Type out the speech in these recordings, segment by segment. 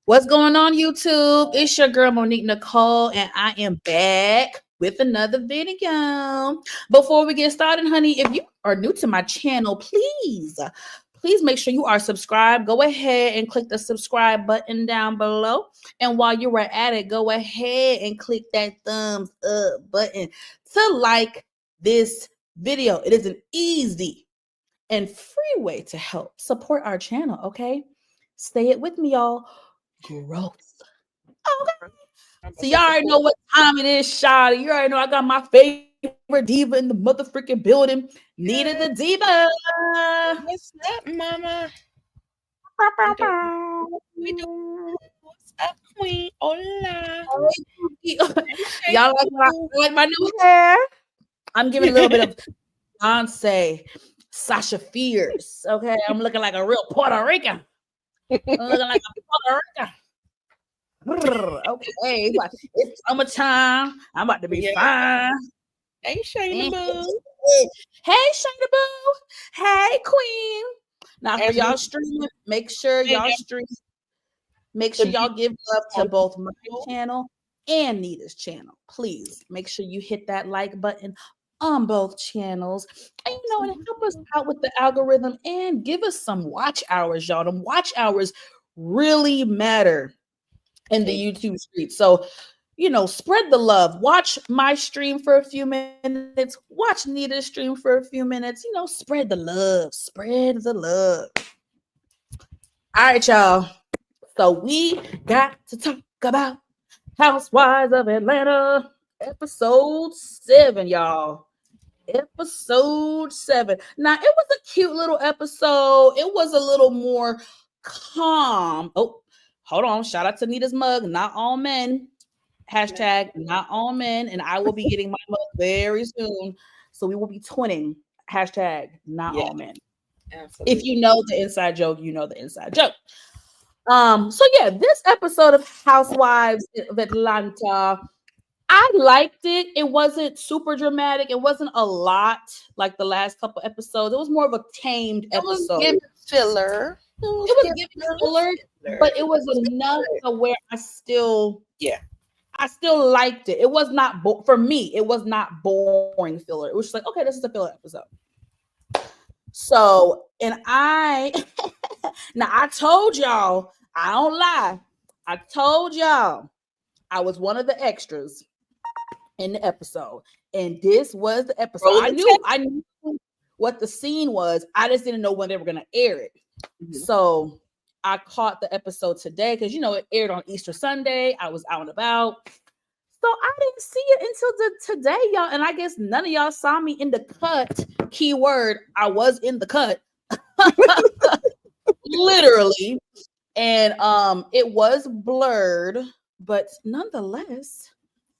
What's going on, YouTube? It's your girl Monique Nicole, and I am back with another video. Before we get started, honey, if you are new to my channel, please make sure you are subscribed. Go ahead and click the subscribe button down below. And while you are at it, go ahead and click that thumbs up button to like this video. It is an easy and free way to help support our channel, okay? Stay it with me, y'all. Growth. Okay. So y'all already know what time it is, Shawty. You already know I got my favorite diva in the motherfucking building. Nita the Diva. What's up, mama? We do. What's up, queen? Hola. Y'all like my new hair? I'm giving a little bit of Beyonce, Sasha Fierce. Okay, I'm looking like a real Puerto Rican. I'm looking like a Puerto Rican. Okay, it's summertime. I'm about to be fine. Hey, Shayna Boo. Hey, Shayna Boo. Hey, Queen. Now, for y'all streaming, make sure y'all stream. Make sure y'all give love to both my channel and Nita's channel. Please make sure you hit that like button on both channels. And and help us out with the algorithm and give us some watch hours, y'all. Them watch hours really matter in the YouTube street. So, spread the love. Watch my stream for a few minutes. Watch Nita's stream for a few minutes. Spread the love. Spread the love. All right, y'all. So we got to talk about Housewives of Atlanta, episode 7, y'all. Episode 7. Now, it was a cute little episode. It was a little more calm. Oh, hold on. Shout out to Nita's mug. Not all men. Hashtag not all men. And I will be getting my mug very soon. So we will be twinning. Hashtag not all men. Absolutely. If you know the inside joke, you know the inside joke. So yeah, this episode of Housewives of Atlanta, I liked it. It wasn't super dramatic. It wasn't a lot like the last couple episodes. It was more of a tamed episode. It was filler. It was giving filler, but it was enough to where I still liked it. It was not for me. It was not boring filler. It was just like, okay, this is a filler episode. So, and now I told y'all, I don't lie. I told y'all I was one of the extras in the episode. And this was the episode. I knew what the scene was. I just didn't know when they were going to air it. Mm-hmm. So I caught the episode today because, it aired on Easter Sunday. I was out and about. So I didn't see it until today, y'all. And I guess none of y'all saw me in the cut. Keyword, I was in the cut. Literally. And it was blurred, but nonetheless,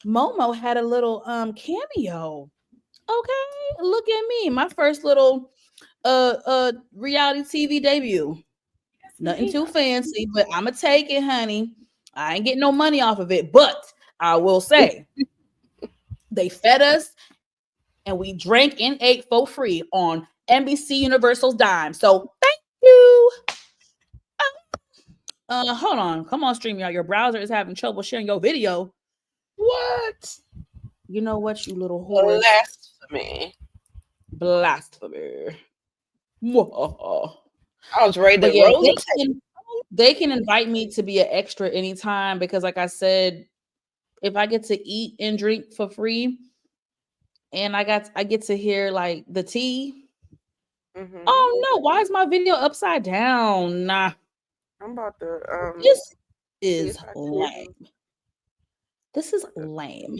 Momo had a little cameo. Okay, look at me, my first little reality TV debut. Nothing too fancy, but I'ma take it, honey. I ain't getting no money off of it, but I will say they fed us and we drank and ate for free on NBC Universal's dime. So thank you. Hold on. Come on, StreamYard. Your browser is having trouble sharing your video. What? You know what, you little whore? Blasphemy. Whoa. I was ready to roll. They can invite me to be an extra anytime because, like I said, if I get to eat and drink for free, and I get to hear like the tea. Mm-hmm. Oh no! Why is my video upside down? Nah. I'm about to. This is lame. This is lame.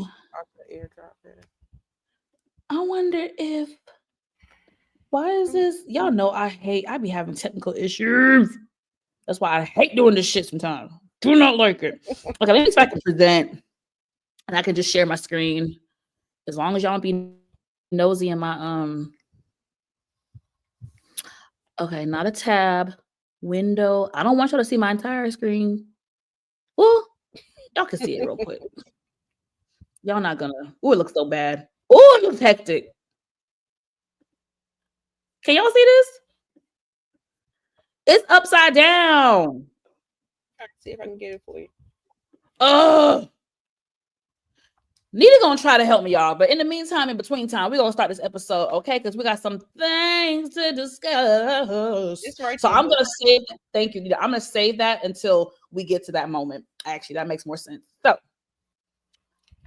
I wonder if. Why is this? Y'all know I be having technical issues. That's why I hate doing this shit sometimes. Do not like it. Okay, let me see if I can present. And I can just share my screen. As long as y'all don't be nosy in my Okay, not a tab. Window. I don't want y'all to see my entire screen. Well, y'all can see it real quick. Y'all not gonna. Oh, it looks so bad. Oh, it looks hectic. Can y'all see this? It's upside down. trying to see if I can get it for you. Nita gonna try to help me, y'all. But in the meantime, in between time, we're gonna start this episode, okay? Because we got some things to discuss. It's right So there. I'm gonna save. Thank you, Nita. I'm gonna save that until we get to that moment. Actually, that makes more sense. So,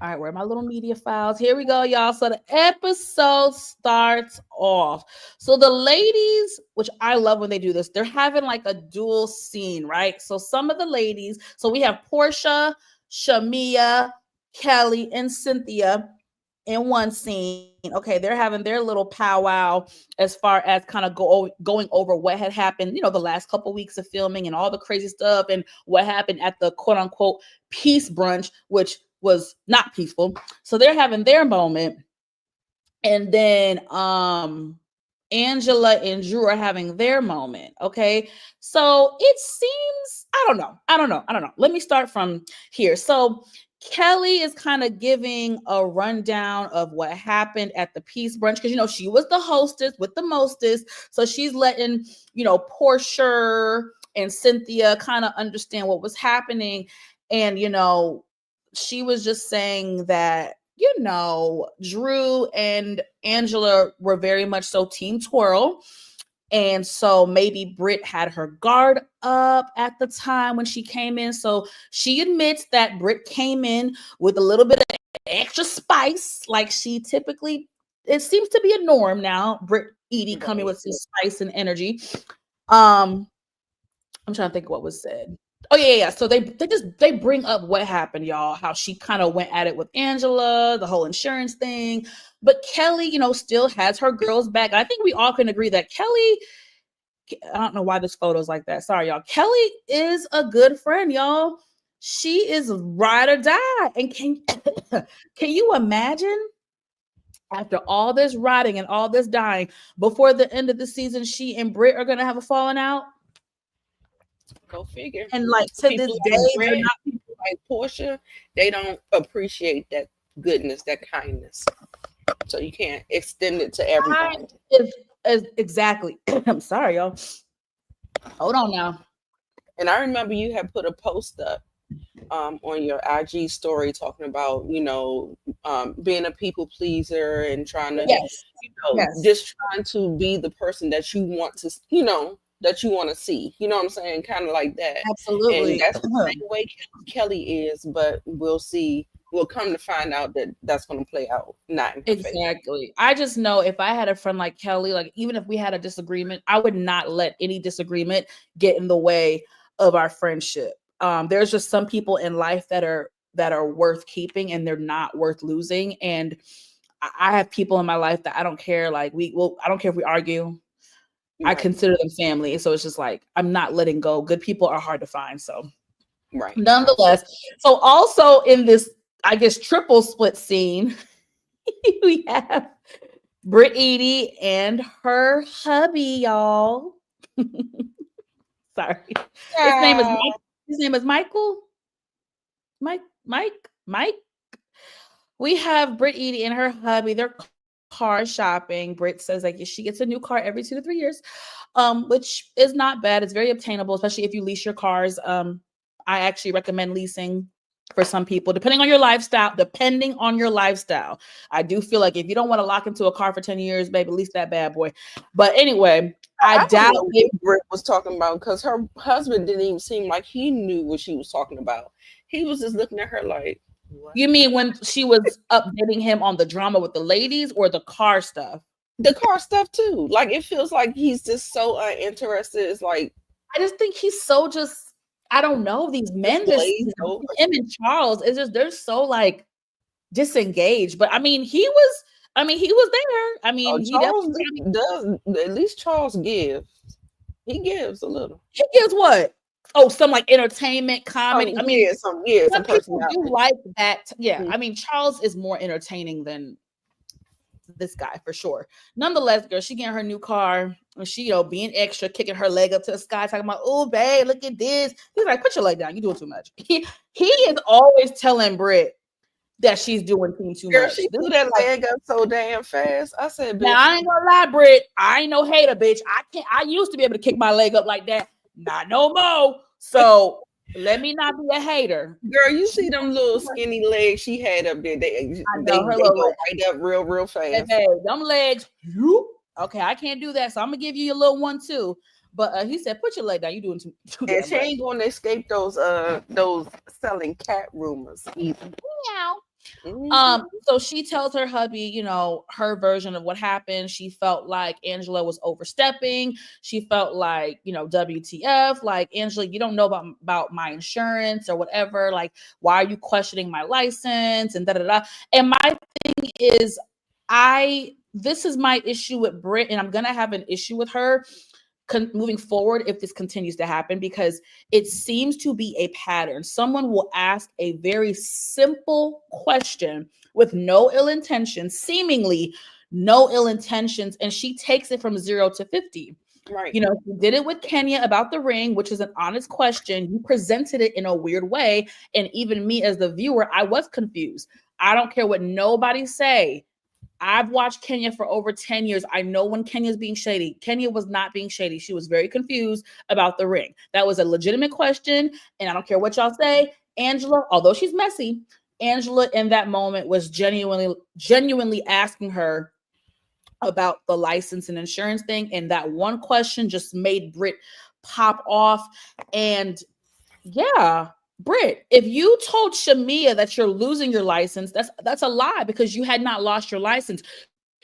all right, where are my little media files? Here we go, y'all. So the episode starts off. So the ladies, which I love when they do this, they're having like a dual scene, right? So some of the ladies, so we have Portia, Shamia, Kelly, and Cynthia in one scene. Okay, they're having their little powwow as far as kind of going over what had happened, the last couple weeks of filming and all the crazy stuff and what happened at the quote unquote peace brunch, which was not peaceful. So they're having their moment. And then Angela and Drew are having their moment. Okay. So it seems, I don't know. Let me start from here. So Kelly is kind of giving a rundown of what happened at the peace brunch because she was the hostess with the mostest. So she's letting Portia and Cynthia kind of understand what was happening. And she was just saying that Drew and Angela were very much so team twirl. And so maybe Britt had her guard up at the time when she came in. So she admits that Britt came in with a little bit of extra spice, like she typically, it seems to be a norm now. Britt Edie coming with some spice and energy. I'm trying to think what was said. Oh yeah. So they bring up what happened, y'all, how she kind of went at it with Angela, the whole insurance thing. But Kelly, still has her girls back. I think we all can agree that Kelly, I don't know why this photo's like that. Sorry, y'all. Kelly is a good friend, y'all. She is ride or die. And can you imagine after all this riding and all this dying, before the end of the season, she and Britt are gonna have a falling out? Go figure. And like to people this like day, Brett, they're not people like Portia. They don't appreciate that goodness, that kindness. So you can't extend it to everybody. Exactly. I'm sorry, y'all. Hold on now. And I remember you had put a post up on your IG story talking about, being a people pleaser and trying to, just trying to be the person that you want to, that you want to see. You know what I'm saying? Kind of like that. Absolutely. And that's the same way Kelly is, but we'll see. We'll come to find out that that's going to play out. Not in exactly. Favor. I just know if I had a friend like Kelly, like even if we had a disagreement, I would not let any disagreement get in the way of our friendship. There's just some people in life that are worth keeping and they're not worth losing. And I have people in my life that I don't care. Like I don't care if we argue. Right. I consider them family. So it's just like, I'm not letting go. Good people are hard to find. So nonetheless. So also in this, I guess, triple split scene, we have Britt Edie and her hubby, y'all. Sorry. Yeah. His name is Michael. Mike. We have Britt Edie and her hubby. They're car shopping. Britt says like she gets a new car every 2 to 3 years, which is not bad. It's very obtainable, especially if you lease your cars. I actually recommend leasing for some people, depending on your lifestyle. I do feel like if you don't want to lock into a car for 10 years, baby, lease that bad boy. But anyway, I doubt what Britt was talking about because her husband didn't even seem like he knew what she was talking about. He was just looking at her like, what? You mean when she was updating him on the drama with the ladies or the car stuff? The car stuff too. Like it feels like he's just so uninterested. It's like I just think he's so just, I don't know, these men, him and Charles, it's just they're so like disengaged. But I mean, he was there. I mean, Charles does, at least Charles gives. He gives a little. He gives what? Oh, some like entertainment, comedy. I mean, some people do like that. Yeah, I mean, Charles is more entertaining than this guy for sure. Nonetheless, girl, she getting her new car and she, being extra, kicking her leg up to the sky, talking about, oh, babe, look at this. He's like, put your leg down. You're doing too much. He is always telling Britt that she's doing too much. She threw that leg up so damn fast. I said, bitch. Now I ain't gonna lie, Britt. I ain't no hater, bitch. I used to be able to kick my leg up like that. Not no more. So Let me not be a hater. Girl, you see them little skinny legs she had up there. They go right up real fast. Hey, them legs. Okay, I can't do that, so I'm gonna give you your little one too. But he said, "Put your leg down. You doing too and she ain't going to escape those selling cat rumors either." Meow. So she tells her hubby, you know, her version of what happened. She felt like Angela was overstepping. She felt like, you know, WTF, like, Angela, you don't know about my insurance or whatever. Like, why are you questioning my license? And da. And my thing is, this is my issue with Britt, and I'm gonna have an issue with her moving forward if this continues to happen, because it seems to be a pattern. Someone will ask a very simple question with no ill intentions, seemingly no ill intentions, and she takes it from 0 to 50. Right. You know, she did it with Kenya about the ring, which is an honest question. You presented it in a weird way, and even me as the viewer, I was confused. I don't care what nobody say. I've watched Kenya for over 10 years. I know when Kenya's being shady. Kenya was not being shady. She was very confused about the ring. That was a legitimate question, and I don't care what y'all say. Angela, although she's messy, Angela in that moment was genuinely asking her about the license and insurance thing, and that one question just made Britt pop off. And yeah, Britt, if you told Shamia that you're losing your license, that's a lie, because you had not lost your license.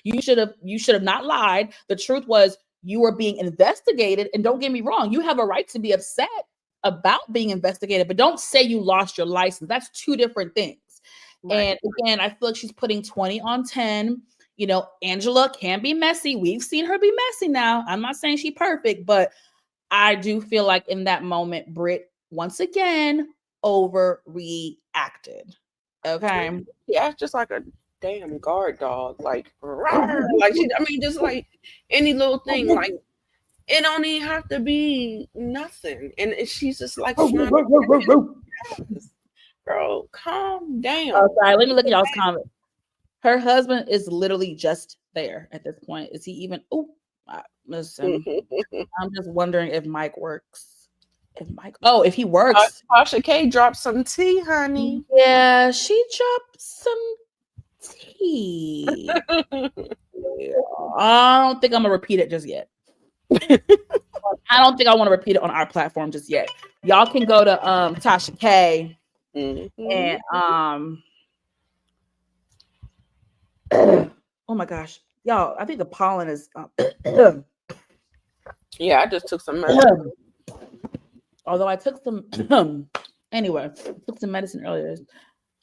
You should have not lied. The truth was you were being investigated, and don't get me wrong, you have a right to be upset about being investigated, but don't say you lost your license. That's two different things. Right. And again, I feel like she's putting 20 on 10. You know, Angela can be messy. We've seen her be messy now. I'm not saying she's perfect, but I do feel like in that moment, Britt once again overreacted. Okay. Yeah, it's just like a damn guard dog. Like, just like any little thing. Like, it don't even have to be nothing. And she's just like, girl, calm down. Oh, sorry. Let me look at y'all's comment. Her husband is literally just there at this point. Is he even? Oh, listen. I'm just wondering if Mike works. If he works. Tasha K dropped some tea, honey. Yeah, she dropped some tea. I don't think I'm gonna repeat it just yet. I don't think I want to repeat it on our platform just yet. Y'all can go to Tasha K and oh my gosh, y'all, I think the pollen is yeah, I just took some medicine. Although I took some anyway, took some medicine earlier.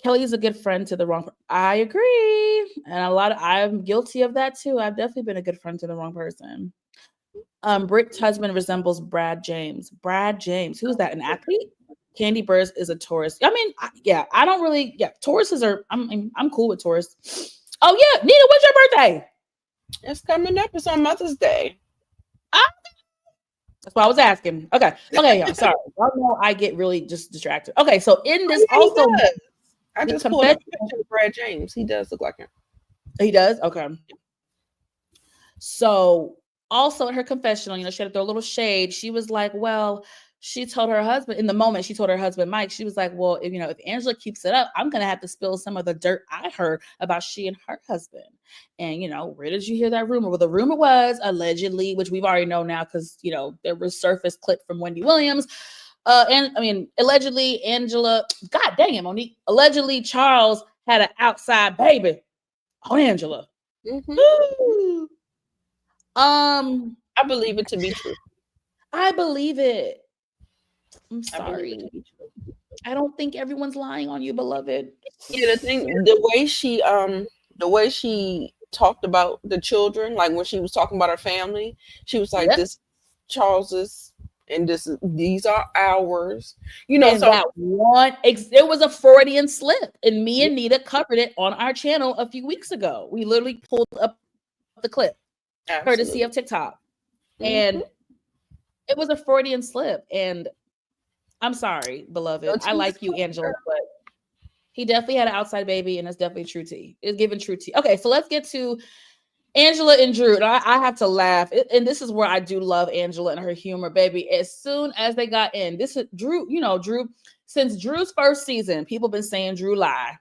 Kelly is a good friend to the wrong person. I agree. And I'm guilty of that too. I've definitely been a good friend to the wrong person. Britt's husband resembles Brad James. Brad James. Who's that? An athlete? Candy Burrs is a Taurus. I mean, I don't really, Tauruses are, I'm cool with Taurus. Oh yeah, Nita, when's your birthday? It's coming up. It's on Mother's Day. That's why I was asking. Okay, y'all. Sorry, y'all know I get really just distracted. Okay, so in this also, I just pulled up a picture of Brad James. He does look like him. He does. Okay. So also in her confessional, you know, she had to throw a little shade. She was like, well, she told her husband in the moment. She told her husband Mike. She was like, well, if Angela keeps it up, I'm gonna have to spill some of the dirt I heard about she and her husband. And where did you hear that rumor? Well, the rumor was allegedly, which we've already know now because there was surface clip from Wendy Williams. Allegedly Angela. God dang it, Monique. Allegedly Charles had an outside baby on Angela. Mm-hmm. I believe it to be true. I believe it. I'm sorry. I don't think everyone's lying on you, beloved. Yeah, the way she talked about the children, like when she was talking about her family, she was like, "This Charles's, and these are ours." And so that one, it was a Freudian slip, and me and Nita covered it on our channel a few weeks ago. We literally pulled up the clip, courtesy of TikTok, and it was a Freudian slip. And I'm sorry, beloved. I like you, Angela, but he definitely had an outside baby, and it's definitely true tea. It's given true tea. Okay, so let's get to Angela and Drew, and I have to laugh. And this is where I do love Angela and her humor, baby. As soon as they got in, this is Drew, Drew, since Drew's first season, people been saying Drew lie.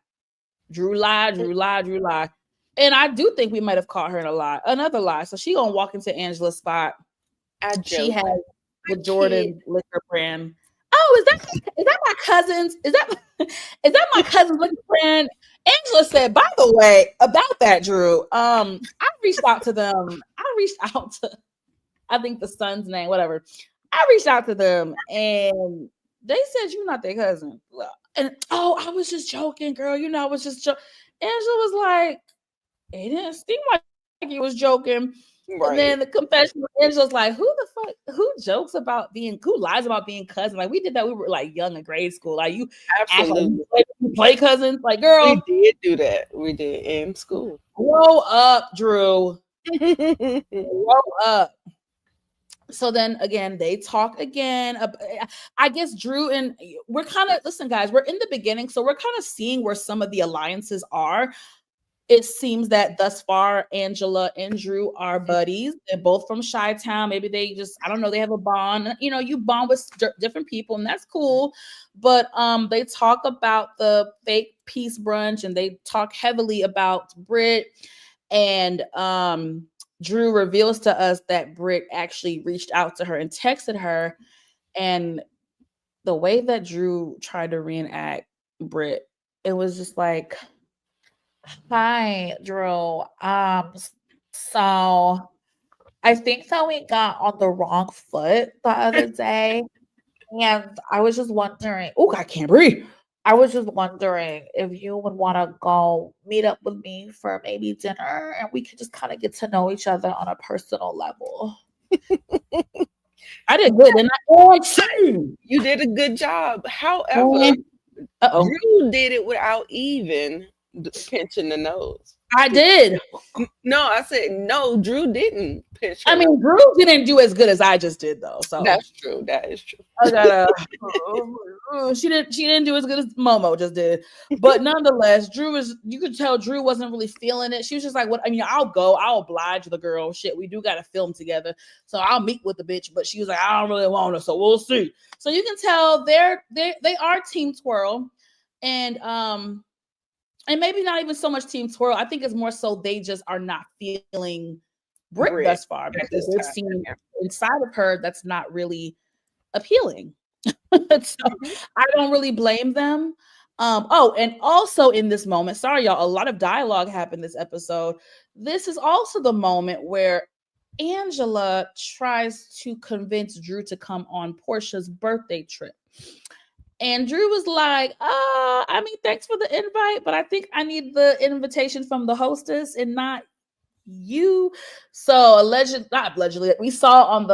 Drew lie, Drew lie, Drew lie. And I do think we might have caught her in a lie, another lie. So she gonna walk into Angela's spot. She has the Jordan liquor brand. Oh, is that my cousin's? Is that my cousin's liquor brand? Angela said, by the way, about that, Drew. I reached out to them. I reached out to, I think the son's name, whatever. I reached out to them and they said you're not their cousin. And I was just joking, girl. I was just joking. Angela was like, it didn't seem like you was joking. Right. And then the confession, Angela's like, who lies about being cousins? Like, we did that. We were like young in grade school. Like, you absolutely you play cousins. Like, girl, we did do that. We did in school. Grow up, Drew. Grow up. So then again, they talk again. I guess Drew and we're kind of, listen, guys, we're in the beginning. So we're kind of seeing where some of the alliances are. It seems that thus far, Angela and Drew are buddies. They're both from Chi-Town. Maybe they just, I don't know, they have a bond. You bond with different people, and that's cool. But they talk about the fake peace brunch, and they talk heavily about Britt. And Drew reveals to us that Britt actually reached out to her and texted her. And the way that Drew tried to reenact Britt, it was just like, hi, Drew. So I think that we got on the wrong foot the other day. And I was just wondering, I can't breathe. I was just wondering if you would want to go meet up with me for maybe dinner and we could just kind of get to know each other on a personal level. I did good. And you did a good job. However, Drew did it without even pinching the nose. I did. No, I said no. Drew didn't pinch. I mean, Drew didn't do as good as I just did, though. So that's true. That is true. I gotta. She didn't do as good as Momo just did, but nonetheless, you could tell Drew wasn't really feeling it. She was just like, "What? I mean, I'll oblige the girl. Shit, we do got to film together, so I'll meet with the bitch." But she was like, "I don't really want her, so we'll see." So you can tell they are Team Twirl, and maybe not even so much Team Twirl. I think it's more so they just are not feeling Britt thus far because they've seen inside of her that's not really appealing. So I don't really blame them. And also in this moment, sorry y'all, a lot of dialogue happened this episode. This is also the moment where Angela tries to convince Drew to come on Portia's birthday trip. And Drew was like, I mean, thanks for the invite, but I think I need the invitation from the hostess and not you. So not allegedly, we saw on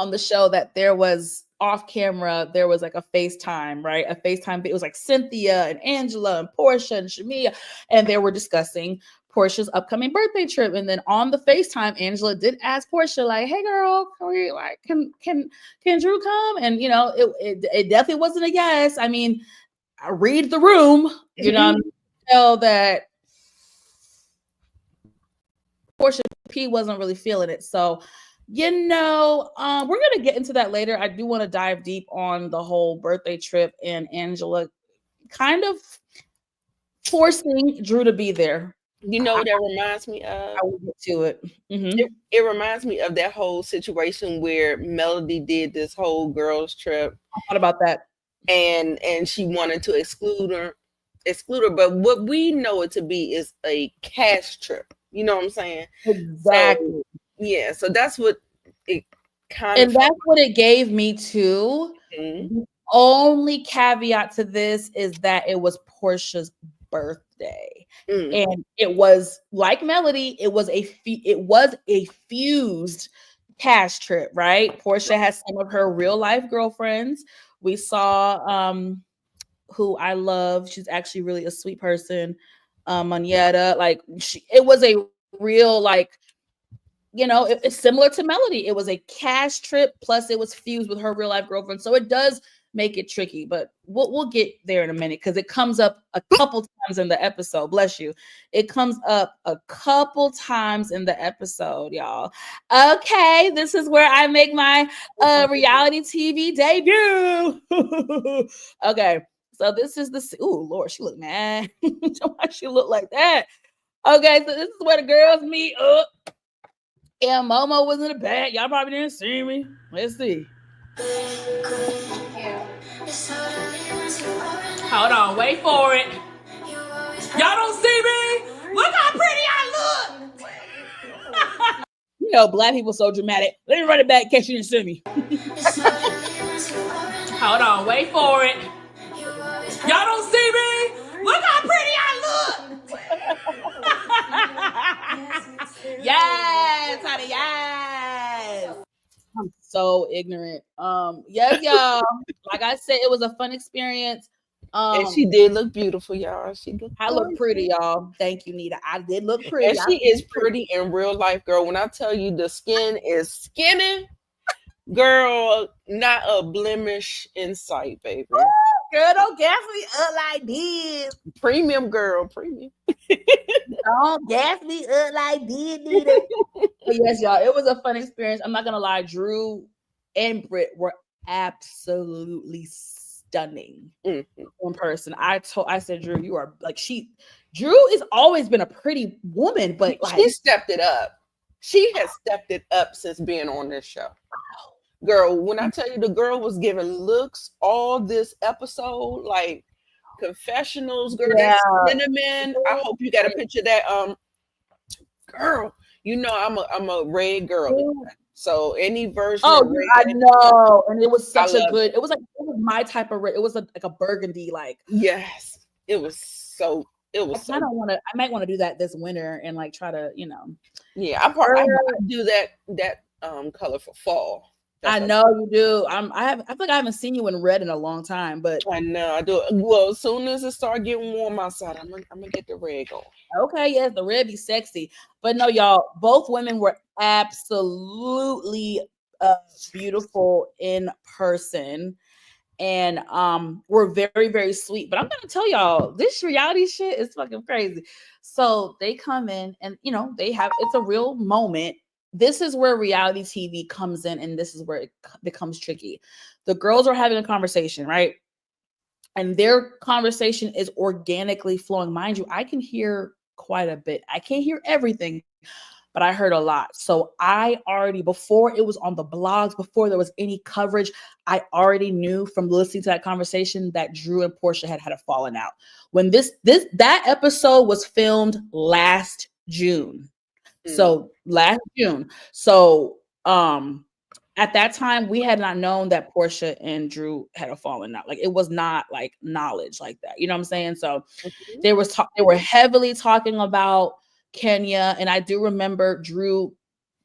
the show that there was off camera, there was like a FaceTime, right? A FaceTime. It was like Cynthia and Angela and Portia and Shamia, and they were discussing Portia's upcoming birthday trip. And then on the FaceTime, Angela did ask Portia, like, "Hey, girl, can Drew come?" And it definitely wasn't a yes. I mean, I read the room, tell that Portia P wasn't really feeling it. So, we're going to get into that later. I do want to dive deep on the whole birthday trip and Angela kind of forcing Drew to be there. You know what that reminds me of? I will get to it. Mm-hmm. It reminds me of that whole situation where Melody did this whole girls trip. I thought about that. And she wanted to exclude her. But what we know it to be is a cash trip. You know what I'm saying? Exactly. So that's what it that's what it gave me too. Mm-hmm. The only caveat to this is that it was Portia's birthday, and it was like Melody. It was a fused cash trip, right? Portia has some of her real life girlfriends. We saw who I love. She's actually really a sweet person. Manietta, like it was a real like you know, it's similar to Melody. It was a cash trip, plus it was fused with her real life girlfriend. So it does make it tricky, but we'll get there in a minute because it comes up a couple times in the episode. Bless you. It comes up a couple times in the episode, y'all. Okay, this is where I make my reality TV debut. Okay, so this is the ooh Lord, she look mad. Why she look like that? Okay, so this is where the girls meet up. And Momo was in the back. Y'all probably didn't see me. Let's see. Hold on, wait for it. Y'all don't see me? Look how pretty I look. You know, black people so dramatic. Let me run it back in case you didn't see me. Hold on, wait for it. Y'all don't see me? Look how pretty I look. Yes, honey, yes. I'm so ignorant. Yes, y'all. Like I said, it was a fun experience. And she did look beautiful, y'all. I look pretty, y'all. Thank you, Nita. I did look pretty. And she is pretty in real life, girl. When I tell you the skin is skinny, girl, not a blemish in sight, baby. Ooh, girl, don't gas me up like this. Premium, girl, premium. Don't gas me up like this, Nita. Yes, y'all. It was a fun experience. I'm not gonna lie. Drew and Britt were absolutely stunning in person. I said, Drew, you are like Drew has always been a pretty woman, but like she stepped it up. She has stepped it up since being on this show. Girl, when I tell you the girl was giving looks all this episode, like confessionals, girl, that cinnamon. I hope you got a picture of that. Girl, you know I'm a red girl. So any version of red, I know. And it was such a good, it was my type of red. It was like a burgundy, like yes. It was so I might want to do that this winter and like try to, you know. Yeah, I do that color for fall. I know you do. I feel like I haven't seen you in red in a long time, but I know I do. Well, as soon as it start getting warm outside, I'm gonna get the red going. Okay, yes, the red be sexy. But no, y'all, both women were absolutely beautiful in person. And we're very, very sweet. But I'm gonna tell y'all, this reality shit is fucking crazy. So they come in and you know, it's a real moment. This is where reality TV comes in, and this is where it becomes tricky. The girls are having a conversation, right? And their conversation is organically flowing. Mind you, I can hear quite a bit. I can't hear everything, but I heard a lot. So I already, before it was on the blogs, before there was any coverage, I already knew from listening to that conversation that Drew and Portia had a falling out. When that episode was filmed last June. So last June. So at that time we had not known that Portia and Drew had a falling out. Like it was not like knowledge like that. You know what I'm saying? So they were heavily talking about Kenya. And I do remember Drew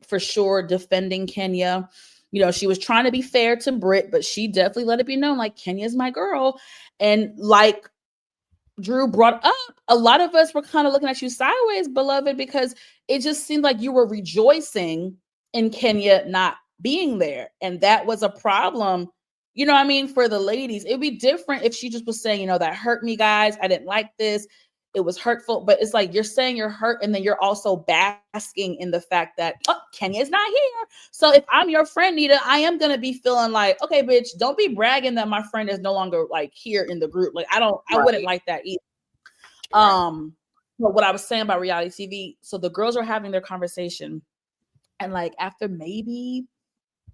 for sure defending Kenya. You know, she was trying to be fair to Britt, but she definitely let it be known like Kenya's my girl. And like Drew brought up, a lot of us were kind of looking at you sideways, beloved, because it just seemed like you were rejoicing in Kenya not being there. And that was a problem, you know what I mean, for the ladies. It'd be different if she just was saying, you know, that hurt me, guys. I didn't like this. It was hurtful. But it's like you're saying you're hurt, and then you're also basking in the fact that Kenya's not here. So if I'm your friend, Nita, I am going to be feeling like, okay, bitch, don't be bragging that my friend is no longer like here in the group. Like I wouldn't like that either. But what I was saying about reality TV, so the girls are having their conversation, and like after maybe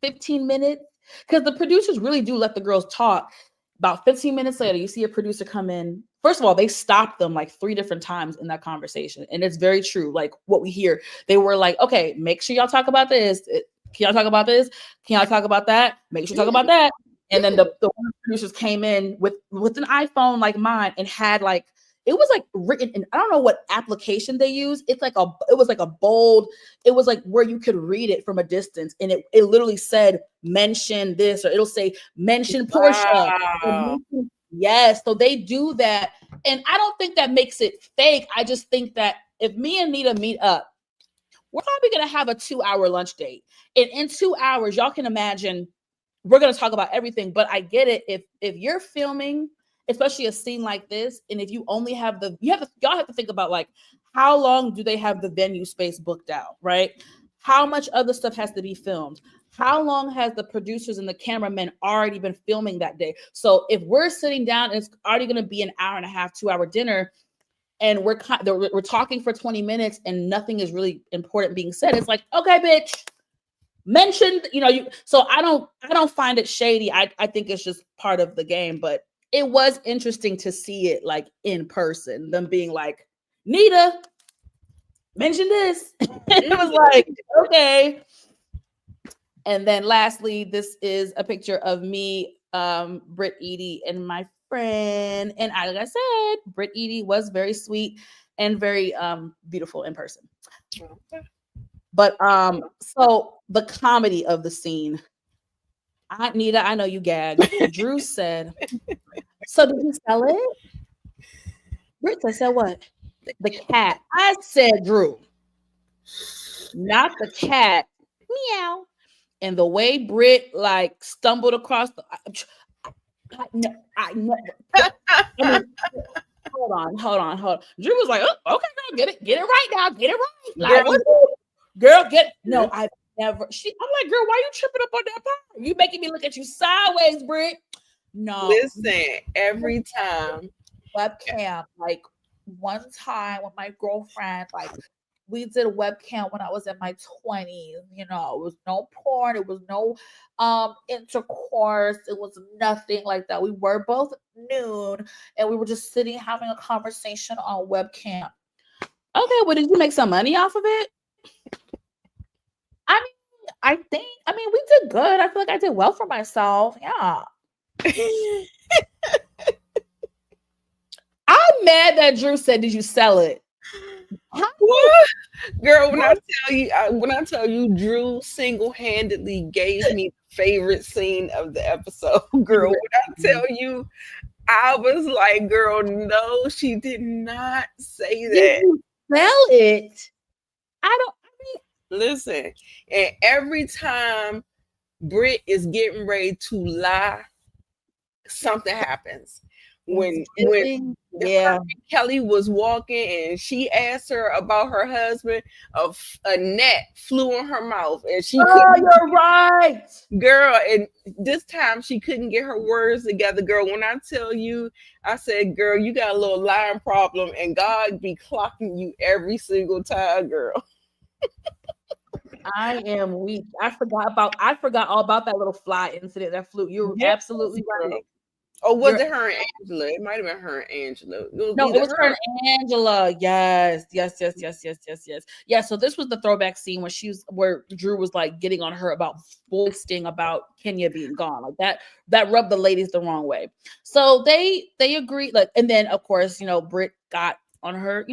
15 minutes, because the producers really do let the girls talk. About 15 minutes later, you see a producer come in. First of all, they stopped them like 3 different times in that conversation. And it's very true. Like what we hear, they were like, okay, make sure y'all talk about this. Can y'all talk about this? Can y'all talk about that? Make sure you talk about that. And then the producers came in with an iPhone like mine and had like, it was like written in, I don't know what application they use. It was like a bold, it was like where you could read it from a distance. And it literally said, mention this, or it'll say, mention Portia. Wow. Yes. So they do that. And I don't think that makes it fake. I just think that if me and Nita meet up, we're probably going to have a 2-hour lunch date. And in 2 hours, y'all can imagine we're going to talk about everything. But I get it. If you're filming, especially a scene like this, and if you only have y'all have to think about like, how long do they have the venue space booked out, right? How much other stuff has to be filmed? How long has the producers and the cameramen already been filming that day? So if we're sitting down and it's already going to be an hour and a half, 2-hour dinner, and we're talking for 20 minutes and nothing is really important being said, it's like, okay, bitch, mentioned, so I don't find it shady. I think it's just part of the game, but it was interesting to see it like in person, them being like, Nita, mention this. It was like, okay. And then lastly, this is a picture of me, Britt Edie, and my friend. And like I said, Britt Edie was very sweet and very beautiful in person. But so the comedy of the scene. Nita, I know you gagged. Drew said, so did you sell it? Britt said what? The cat. I said, Drew, not the cat. Meow. And the way Britt like stumbled across the I know. Hold on. Drew was like, oh, okay, girl, get it right now. Get it right. Like, girl, get it. No, I've never. I'm like, girl, why you tripping up on that part? You making me look at you sideways, Britt. No. Listen, every time. Webcam, like one time with my girlfriend, like we did a webcam when I was in my 20s. It was no porn, it was no intercourse, it was nothing like that. We were both nude and we were just sitting having a conversation on webcam. Okay, well, did you make some money off of it? I mean, we did good. I feel like I did well for myself. Yeah. I'm mad that Drew said, did you sell it? What? Girl, when I tell you, Drew single-handedly gave me the favorite scene of the episode. Girl, when I tell you, I was like, girl, no, she did not say that. Did you sell it? Listen, and every time Britt is getting ready to lie, something happens. When Kelly was walking and she asked her about her husband, a net flew in her mouth and she you're right, girl, and this time she couldn't get her words together. Girl, when I tell you, I said, girl, you got a little lying problem and God be clocking you every single time, girl. I am weak. I forgot all about that little fly incident that flew. You're absolutely right. Oh, was it her and Angela? It might have been her and Angela. It was her and Angela. Yes. Yeah, so this was the throwback scene where Drew was like getting on her about boasting about Kenya being gone. Like that rubbed the ladies the wrong way. So they agreed. Like, and then of course, Britt got on her,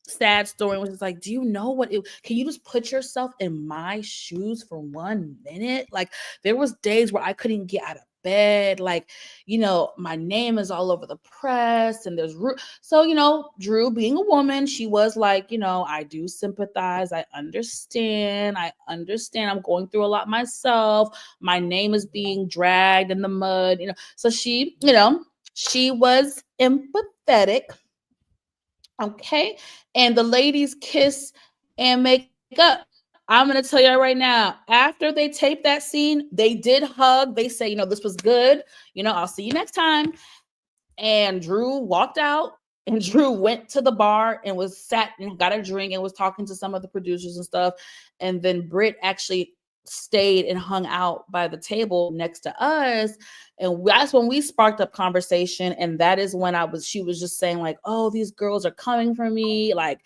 sad story, which is like, do you know can you just put yourself in my shoes for 1 minute? Like, there was days where I couldn't get out of bed, like, my name is all over the press and there's so Drew, being a woman, she was like, I do sympathize, I understand, I'm going through a lot myself, my name is being dragged in the mud, so she she was empathetic. Okay, and the ladies kiss and make up. I'm going to tell you right now, after they taped that scene, they did hug. They say, this was good. I'll see you next time. And Drew walked out, and Drew went to the bar and was sat and got a drink and was talking to some of the producers and stuff. And then Britt actually stayed and hung out by the table next to us. And that's when we sparked up conversation. And that is when she was just saying like, oh, these girls are coming for me. Like,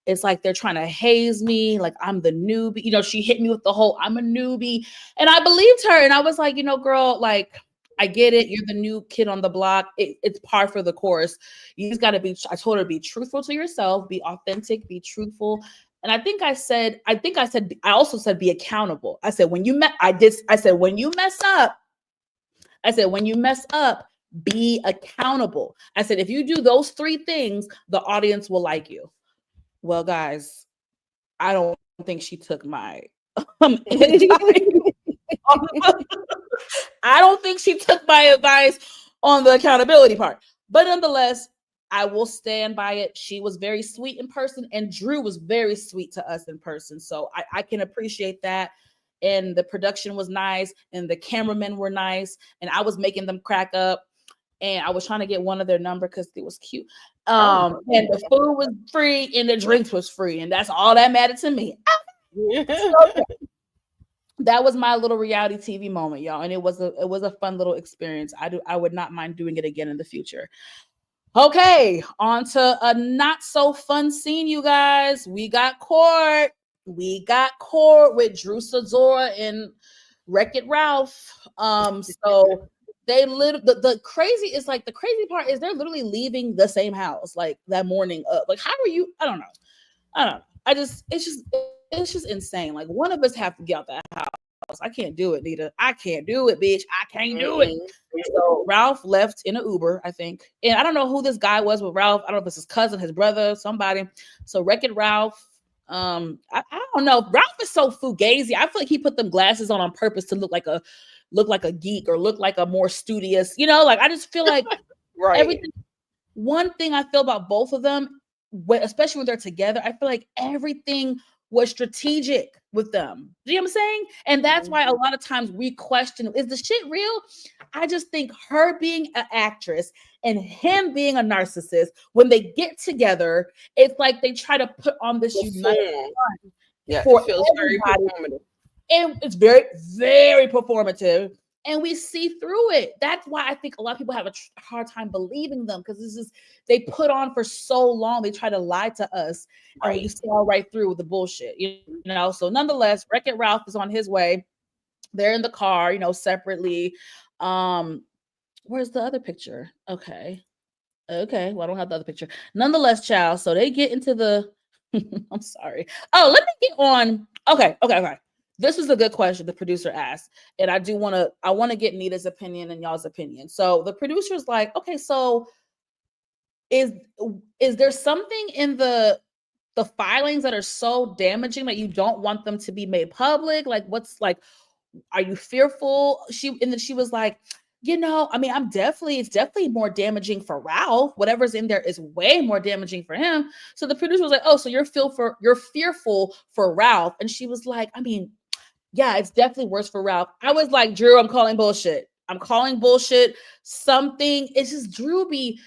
it's like they're trying to haze me. Like, I'm the newbie. She hit me with the whole, I'm a newbie. And I believed her. And I was like, girl, like, I get it. You're the new kid on the block. It's par for the course. You just got to I told her to be truthful to yourself, be authentic, be truthful. And I also said, be accountable. I said, when you mess up, be accountable. I said, if you do those 3 things, the audience will like you. Well, guys, I don't think she took my advice. I don't think she took my advice on the accountability part. But nonetheless, I will stand by it. She was very sweet in person, and Drew was very sweet to us in person. So I can appreciate that. And the production was nice, and the cameramen were nice, and I was making them crack up. And I was trying to get one of their number because it was cute. And the food was free, and the drinks was free, and that's all that mattered to me. So, that was my little reality TV moment, y'all, and it was a fun little experience. I would not mind doing it again in the future. Okay, on to a not so fun scene, you guys. We got court. We got court with Drew Sidora and Wreck-It Ralph. So they the crazy is like the crazy part is they're literally leaving the same house like that morning up. Like, how are you? I don't know. It's just insane. Like, one of us have to get out that house. I can't do it, Nita. I can't do it, bitch. I can't do it. So Ralph left in an Uber, I think. And I don't know who this guy was with Ralph. I don't know if it's his cousin, his brother, somebody. So Wreck-It Ralph. I don't know. Ralph is so fugazi. I feel like he put them glasses on purpose to look like a geek or look like a more studious, like I just feel like everything. One thing I feel about both of them, especially when they're together, I feel like everything was strategic with them. Do you know what I'm saying? And that's why a lot of times we question, is the shit real? I just think her being an actress and him being a narcissist, when they get together, it's like they try to put on this united front. Yeah, it feels very performative. And it's very, very performative. And we see through it. That's why I think a lot of people have a hard time believing them, because they put on for so long. They try to lie to us, and we saw right through the bullshit, So nonetheless, Wreck-It Ralph is on his way. They're in the car, separately. Where's the other picture? Okay. Well, I don't have the other picture. Nonetheless, child. So they get into the. I'm sorry. Oh, let me get on. Okay. This was a good question the producer asked, and I want to get Nita's opinion and y'all's opinion. So the producer's like, okay, so is there something in the filings that are so damaging that you don't want them to be made public? Like, are you fearful? And then she was like, I mean, it's definitely more damaging for Ralph. Whatever's in there is way more damaging for him. So the producer was like, oh, so you're fearful for Ralph. And she was like, I mean, yeah, it's definitely worse for Ralph. I was like, Drew, I'm calling bullshit. It's just Drew be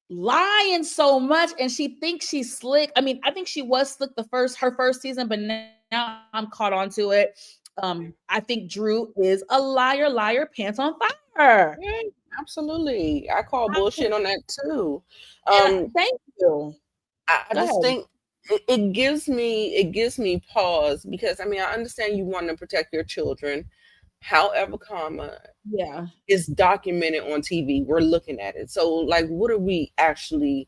lying so much, and she thinks she's slick. I mean, I think she was slick her first season, but now I'm caught on to it. I think Drew is a liar, pants on fire. Yeah, absolutely. I call bullshit on that too. Thank you. I just think it gives me pause, because I mean, I understand you want to protect your children. However, is documented on TV. We're looking at it. So like, what are we actually,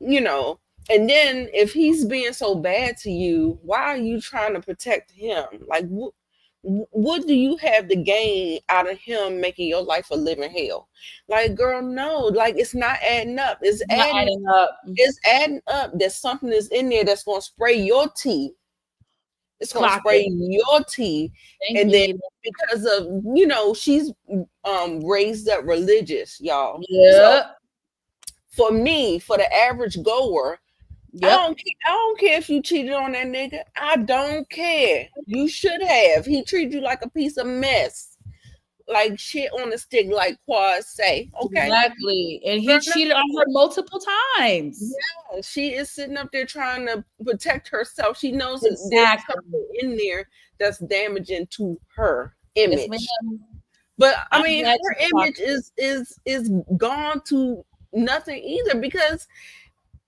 and then if he's being so bad to you, why are you trying to protect him? Like, what do you have to gain out of him making your life a living hell? Like, girl, no, like, it's not adding up. It's adding up. It's adding up. There's something that's in there that's going to spray your tea. It's going to spray your tea. And then because of, she's raised up religious, y'all. Yeah. So for me, for the average goer, I don't care if you cheated on that nigga. I don't care. You should have. He treated you like a piece of mess. Like shit on a stick, like Quad say. Okay. Exactly. And he cheated on her multiple times. Yeah. She is sitting up there trying to protect herself. She knows that there's something in there that's damaging to her image. But I mean, her image is gone to nothing either, because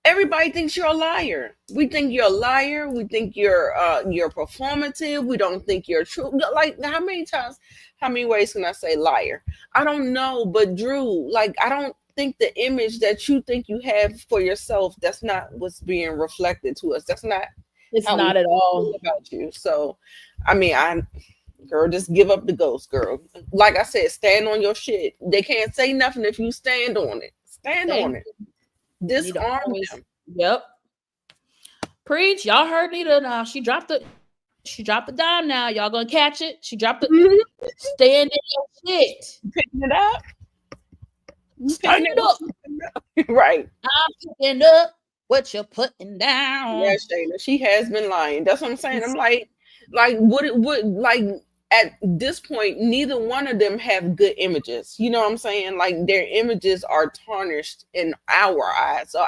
everybody thinks you're a liar. We think you're a liar. We think you're performative. We don't think you're true. Like, how many ways can I say liar? I don't know, but Drew, like, I don't think the image that you think you have for yourself, that's not what's being reflected to us. That's not. It's not at all about you. So, I mean, girl, just give up the ghost, girl. Like I said, stand on your shit. They can't say nothing if you stand on it. Stand on it. Disarm them. Yep. Preach. Y'all heard Nita now. She dropped the dime now. Y'all gonna catch it. She dropped the stand in your shit. Picking it up. Stand it up. Right. I'm picking up what you're putting down. Yeah, Shayna. She has been lying. That's what I'm saying. I'm like what it would like at this point, neither one of them have good images. You know what I'm saying? Like their images are tarnished in our eyes. So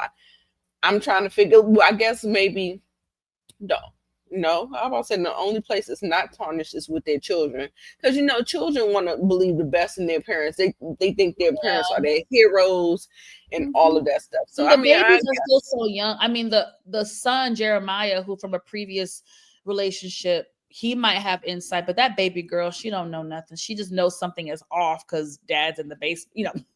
I'm trying to figure. I guess maybe no. I'm about to say the only place it's not tarnished is with their children, because children want to believe the best in their parents. They think their parents are their heroes and all of that stuff. So the babies are still so young. I mean, the son Jeremiah, who from a previous relationship, he might have insight, but that baby girl, she don't know nothing. She just knows something is off because dad's in the basement.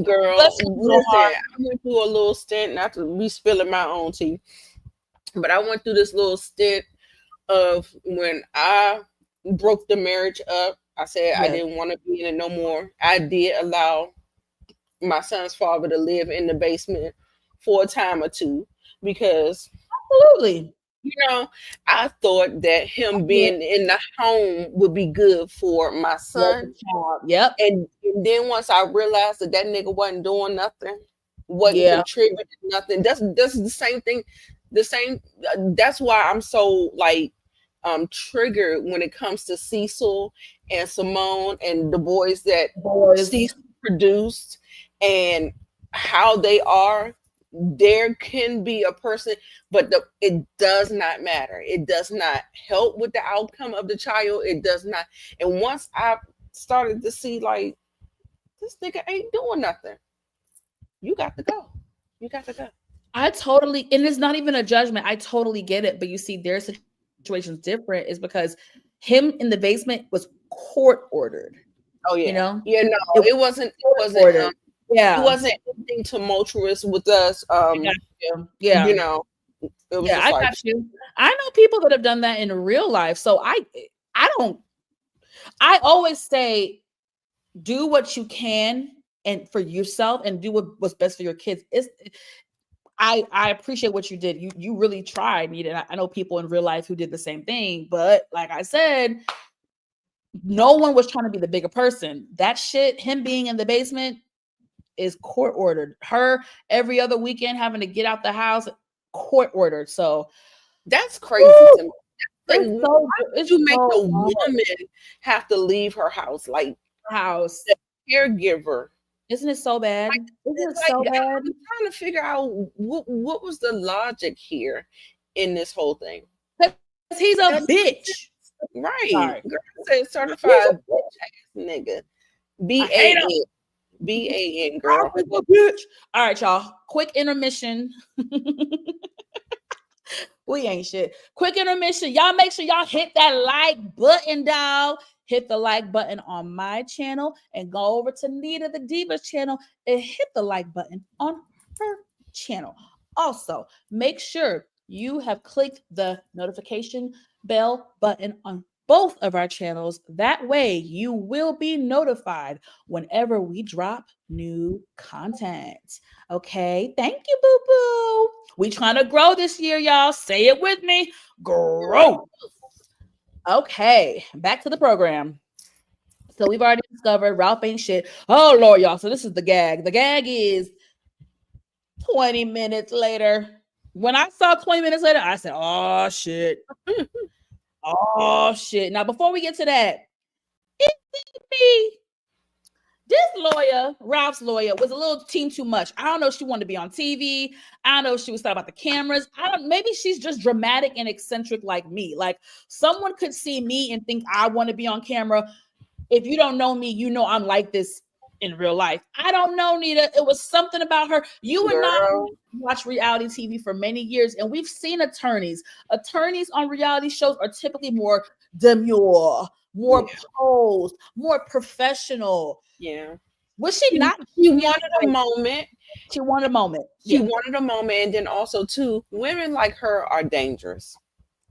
Girl, listen, I went through a little stint, not to be spilling my own tea, but I went through this little stint of when I broke the marriage up. I said I didn't want to be in it no more. I did allow my son's father to live in the basement for a time or two because absolutely, I thought that him being in the home would be good for my son. Yep. And then once I realized that nigga wasn't doing nothing, wasn't contributing nothing. That's the same thing. That's why I'm so triggered when it comes to Cecil and Simone and the boys that Cecil produced and how they are. There can be a person, but it does not matter. It does not help with the outcome of the child. It does not. And once I started to see this nigga ain't doing nothing, you got to go. You got to go. I totally, and it's not even a judgment. I totally get it. But you see, their situation's different is because him in the basement was court ordered. Oh yeah. Yeah, no, it wasn't ordered. It wasn't anything tumultuous with us. Yeah. It was I got you. I know people that have done that in real life. So I always say, do what you can and for yourself and do what's best for your kids. I appreciate what you did. You really tried, Nita. I know people in real life who did the same thing, but like I said, no one was trying to be the bigger person. That shit, him being in the basement, is court ordered. Her every other weekend having to get out the house, court ordered. So that's crazy to me. Why did you make the woman have to leave her house? The caregiver. Isn't it so bad? Isn't it so bad? I'm trying to figure out what was the logic here in this whole thing. He's a bitch. Right. Girl, say certified bitch ass nigga. B-A-N, girl. Bitch. All right, y'all. Quick intermission. We ain't shit. Quick intermission. Y'all make sure y'all hit that like button, dog. Hit the like button on my channel and go over to Nita the Diva's channel and hit the like button on her channel. Also, make sure you have clicked the notification bell button on both of our channels. That way you will be notified whenever we drop new content. Okay, thank you, boo-boo. We trying to grow this year, y'all. Say it with me. Grow. Okay, back to the program. So we've already discovered Ralph ain't shit. Oh, Lord, y'all. So this is the gag. The gag is 20 minutes later. When I saw 20 minutes later, I said, oh, shit. Oh, shit. Now, before we get to that, this lawyer, Ralph's lawyer, was a little team too much. I don't know if she wanted to be on TV. I don't know if she was thought about the cameras. Maybe she's just dramatic and eccentric like me. Like someone could see me and think I want to be on camera. If you don't know me, you know I'm like this in real life. I don't know, Nita. It was something about her. You and I watch reality TV for many years, and we've seen attorneys. Attorneys on reality shows are typically more demure, more posed, more professional. Yeah. Was she not? She wanted a moment. She wanted a moment. She wanted a moment. And then also, too, women like her are dangerous.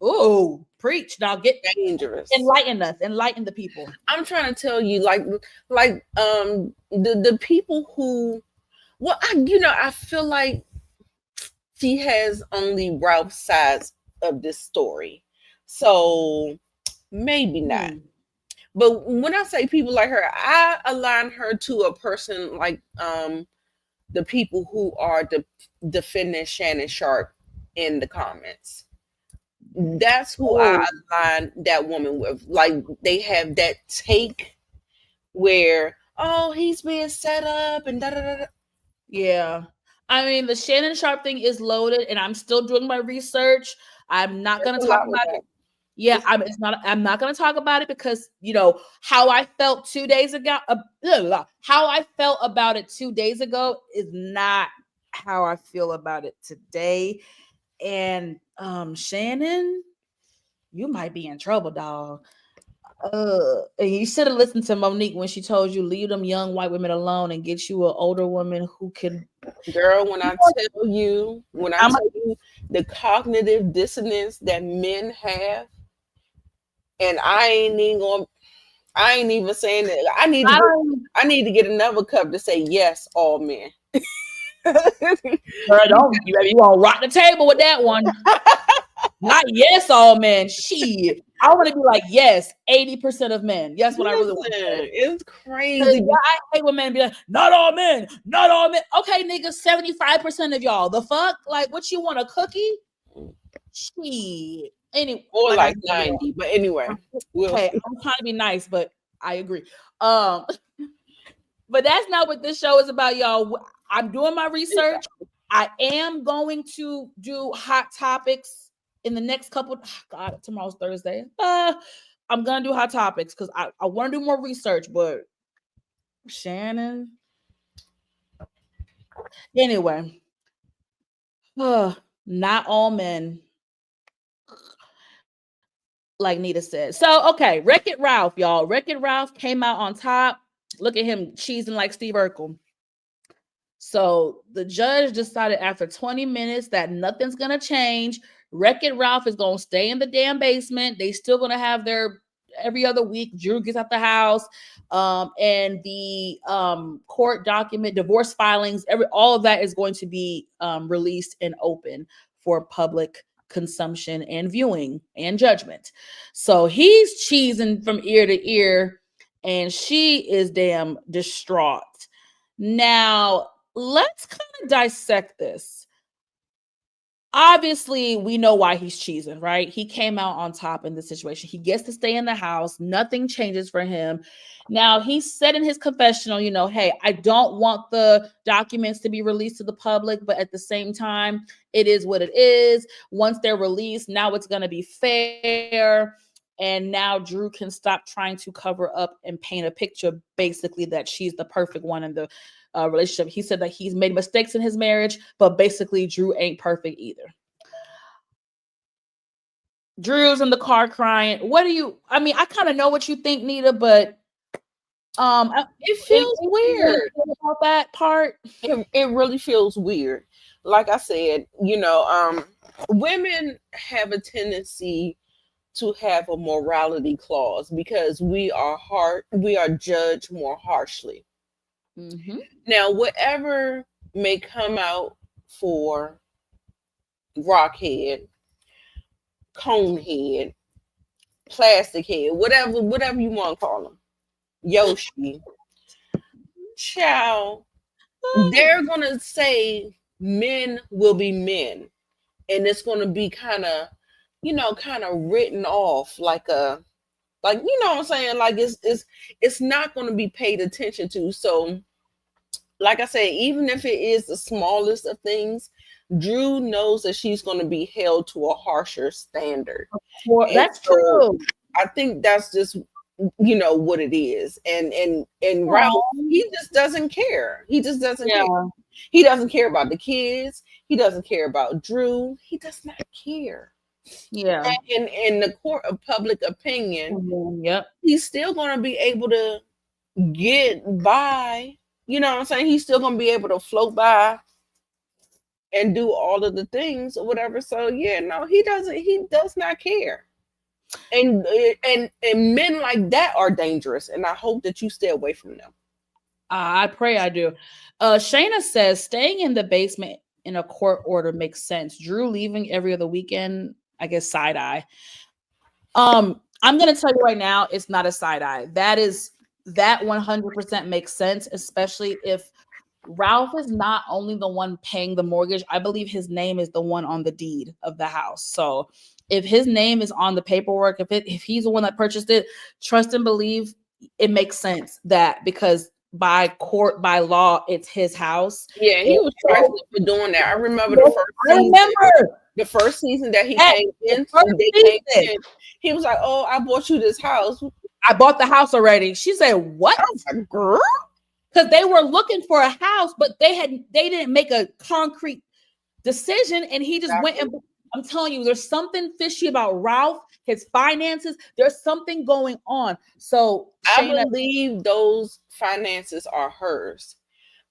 Oh, preach. Now get dangerous. Enlighten us. Enlighten the people. I'm trying to tell you, the people who, I feel like she has only Ralph's sides of this story. So maybe not. But when I say people like her, I align her to a person like the people who are defending Shannon Sharp in the comments. That's who I align that woman with. Like they have that take where, oh, he's being set up and da da da. Yeah. I mean, the Shannon Sharp thing is loaded, and I'm still doing my research. I'm not going to talk about it. Yeah, I'm not going to talk about it because how I felt 2 days ago. How I felt about it 2 days ago is not how I feel about it today. And Shannon, you might be in trouble, dog. And you should have listened to Monique when she told you leave them young white women alone and get you an older woman who can. Girl, when I tell you the cognitive dissonance that men have, and I ain't even saying that. I need to get another cup to say yes, all men. Girl, don't you want to rock the table with that one? Not yes, all men. Shit. I want to be like, yes, 80% of men. Yes, what I really want to say. It's crazy. Yeah, I hate when men be like, not all men, not all men. Okay, nigga, 75% of y'all. The fuck? Like, what you want, a cookie? Shit. Anyway, or like 90, but anyway. Okay, I'm trying to be nice, but I agree. But that's not what this show is about, y'all. I'm doing my research. I am going to do hot topics in the next couple. God, tomorrow's Thursday. I'm gonna do hot topics because I want to do more research. But Shannon, anyway, not all men, like Nita said. So okay, Wreck-It Ralph, y'all. Wreck-It Ralph came out on top. Look at him cheesing like Steve Urkel. So the judge decided after 20 minutes that nothing's going to change. Wreck-It Ralph is going to stay in the damn basement. They still going to have their every other week. Drew gets out the house. And the court document, divorce filings, all of that is going to be released and open for public consumption and viewing and judgment. So he's cheesing from ear to ear, and she is damn distraught. Now, let's kind of dissect this. Obviously, we know why he's cheesing, right? He came out on top in this situation. He gets to stay in the house. Nothing changes for him. Now, he said in his confessional, hey, I don't want the documents to be released to the public, but at the same time, it is what it is. Once they're released, now it's going to be fair. And now Drew can stop trying to cover up and paint a picture, basically, that she's the perfect one in the relationship. He said that he's made mistakes in his marriage, but basically Drew ain't perfect either. Drew's in the car crying. I kind of know what you think, Nita, but it feels weird about that part. It really feels weird. Like I said, women have a tendency to have a morality clause because we are judged more harshly. Mm-hmm. Now, whatever may come out for Rockhead, Conehead, Plastic Head, whatever you want to call them, Yoshi, Chow, they're gonna say men will be men, and it's gonna be kind of written off like what I'm saying, like it's not going to be paid attention to. So like I said, even if it is the smallest of things, Drew knows that she's going to be held to a harsher standard. That's true. I think that's just what it is. And Ralph, he just doesn't care. He just doesn't care. He doesn't care about the kids. He doesn't care about Drew. He does not care. Yeah. And in the court of public opinion, he's still going to be able to get by. You know what I'm saying? He's still going to be able to float by and do all of the things or whatever. So yeah, no, he does not care. And men like that are dangerous, and I hope that you stay away from them. I pray I do. Shayna says staying in the basement in a court order makes sense. Drew leaving every other weekend, I guess side eye. I'm gonna tell you right now, it's not a side eye. That 100% makes sense, especially if Ralph is not only the one paying the mortgage. I believe his name is the one on the deed of the house. So if his name is on the paperwork, if he's the one that purchased it, trust and believe it makes sense that because by law, it's his house. Yeah, he was trifling for doing that. I remember the first season that he came in. He was like, "Oh, I bought you this house. I bought the house already." She said, "What?" I was like, "Girl," because they were looking for a house, but they didn't make a concrete decision, and he just went and. I'm telling you, there's something fishy about Ralph, his finances. There's something going on. So I believe those finances are hers.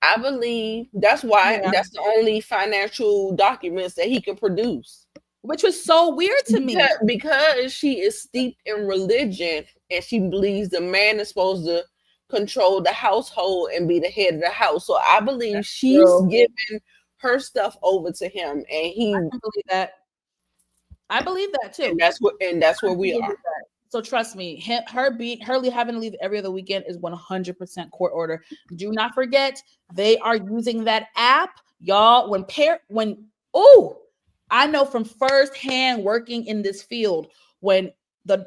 I believe that's why that's the only financial documents that he can produce. Which was so weird to me. Because she is steeped in religion and she believes the man is supposed to control the household and be the head of the house. So I believe she's giving her stuff over to him, and he. I can believe that. I believe that too. And that's where we are. So trust me, her having to leave every other weekend is 100% court order. Do not forget, they are using that app, y'all. I know from firsthand working in this field, when the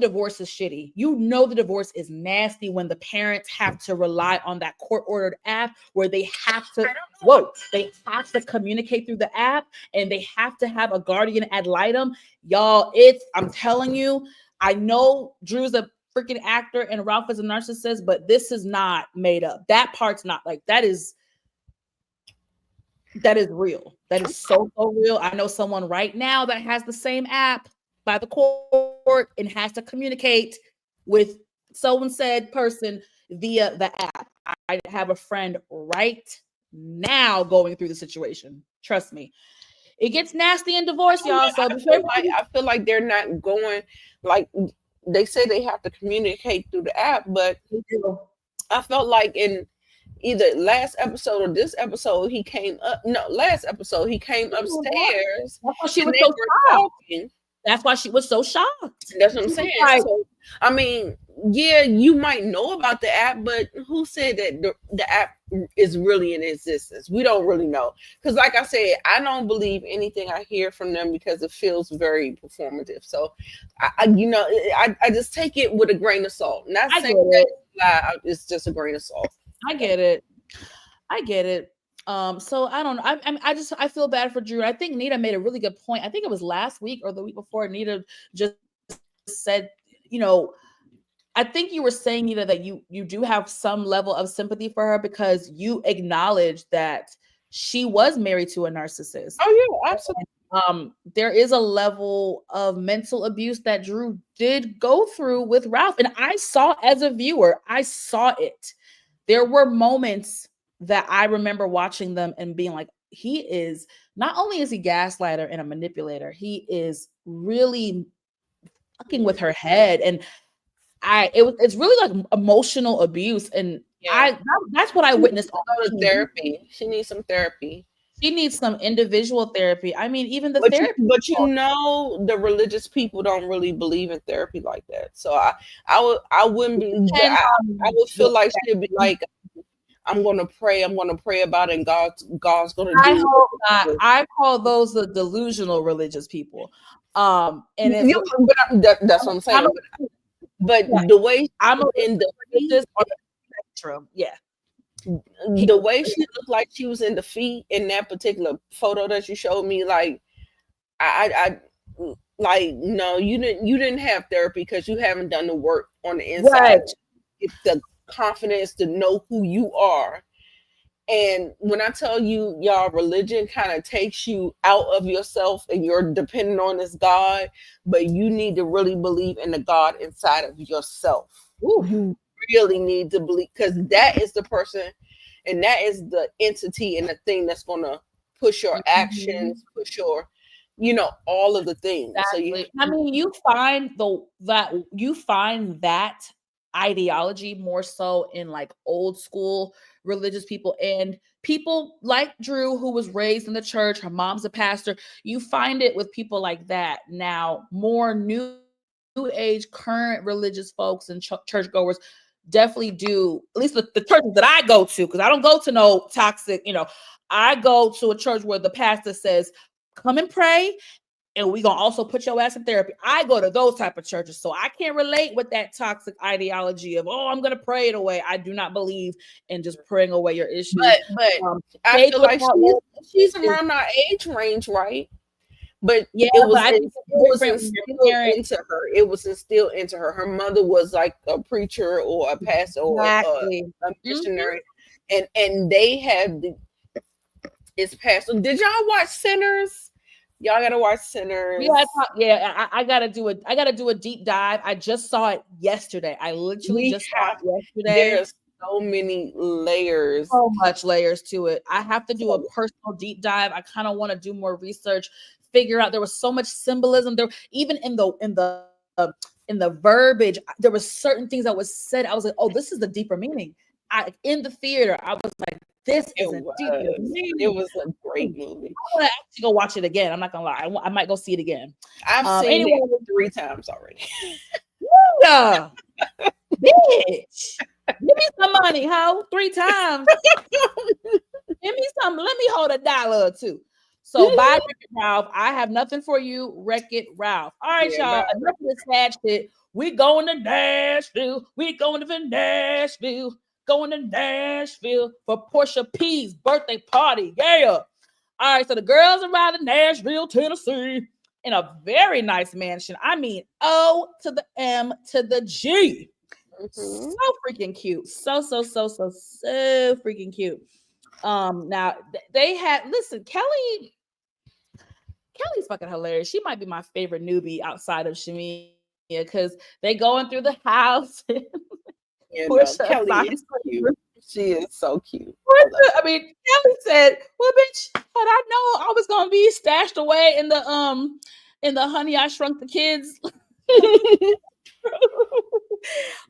divorce is shitty. The divorce is nasty when the parents have to rely on that court-ordered app where they have to communicate through the app and they have to have a guardian ad litem. Y'all, I'm telling you, I know Drew's a freaking actor and Ralph is a narcissist, but this is not made up. That part's not like that is real. That is so real. I know someone right now that has the same app by the court and has to communicate with so and said person via the app. I have a friend right now going through the situation. Trust me. It gets nasty in divorce, y'all. So I feel like they're not going, like they say they have to communicate through the app, but I felt like in either last episode or this episode, he came upstairs. That's why she was so shocked. That's why she was so shocked. That's what I'm saying. So, I mean, yeah, you might know about the app, but who said that the app is really in existence? We don't really know. Because like I said, I don't believe anything I hear from them because it feels very performative. So, I just take it with a grain of salt. Not saying that it's just a grain of salt. I get it. So I don't know. I feel bad for Drew. I think Nita made a really good point. I think it was last week or the week before. Nita just said, I think you were saying, Nita, that you do have some level of sympathy for her because you acknowledge that she was married to a narcissist. Oh yeah, absolutely. There is a level of mental abuse that Drew did go through with Ralph, and I saw as a viewer, I saw it. There were moments that I remember watching them and being like, he is not only is he gaslighter and a manipulator, he is really fucking with her head. And it's really like emotional abuse. And that's what I witnessed. Therapy. She needs some therapy. She needs some individual therapy. I mean, even the therapy. But the religious people don't really believe in therapy like that. So I wouldn't be. I would feel like she'd be like, I'm gonna pray about it, and God's gonna do it. Hope not. I call those the delusional religious people. And that's what I'm saying. But the way I'm in the religious spectrum, the way she looked like she was in defeat in that particular photo that you showed me, like I like, no, you didn't have therapy because you haven't done the work on the inside. Right. It's the confidence to know who you are. And when I tell you, y'all, religion kind of takes you out of yourself and you're dependent on this God, but you need to really believe in the God inside of yourself. Ooh. You really need to believe, because that is the person and that is the entity and the thing that's going to push your actions, push your, all of the things. Exactly. So you find that ideology more so in like old school religious people, and people like Drew, who was raised in the church, her mom's a pastor. You find it with people like that. Now, more new age, current religious folks and churchgoers definitely do, at least the churches that I go to, because I don't go to no toxic, I go to a church where the pastor says, come and pray, and we're going to also put your ass in therapy. I go to those type of churches, so I can't relate with that toxic ideology of, I'm going to pray it away. I do not believe in just praying away your issues. But I feel like she's around our age range, right? But yeah, it was instilled into her. It was instilled into her. Her mother was like a preacher or a pastor or a missionary, and they have it's pastor. Did y'all watch Sinners? Y'all gotta watch Sinners. I gotta do a deep dive. I just saw it yesterday. I literally just saw it yesterday. There's so many layers. So much layers to it. I have to do a personal deep dive. I kind of want to do more research, figure out. There was so much symbolism there, even in the verbiage. There was certain things that was said. I was like, oh, this is the deeper meaning. In the theater, I was like, this is a deeper meaning. It was a great movie. I want to actually go watch it again. I'm not gonna lie. I might go see it again. I've seen it 3 times already. Yeah. Bitch. Give me some money, ho. 3 times. Give me some. Let me hold $1 or 2. So bye, Wreck-It Ralph. I have nothing for you, Wreck-It Ralph. All right, y'all. Enough of this sad shit. We going to Nashville. We going to Nashville. Going to Nashville for Portia P's birthday party. Yeah. All right. So the girls arrived in Nashville, Tennessee, in a very nice mansion. I mean, O to the M to the G. So freaking cute. So freaking cute. Now they had, listen, Kelly's fucking hilarious. She might be my favorite newbie outside of Shamia, because they going through the house. Kelly is cute. She is so cute. I mean, Kelly said, well, bitch, had I known I was gonna be stashed away in the Honey, I Shrunk the Kids.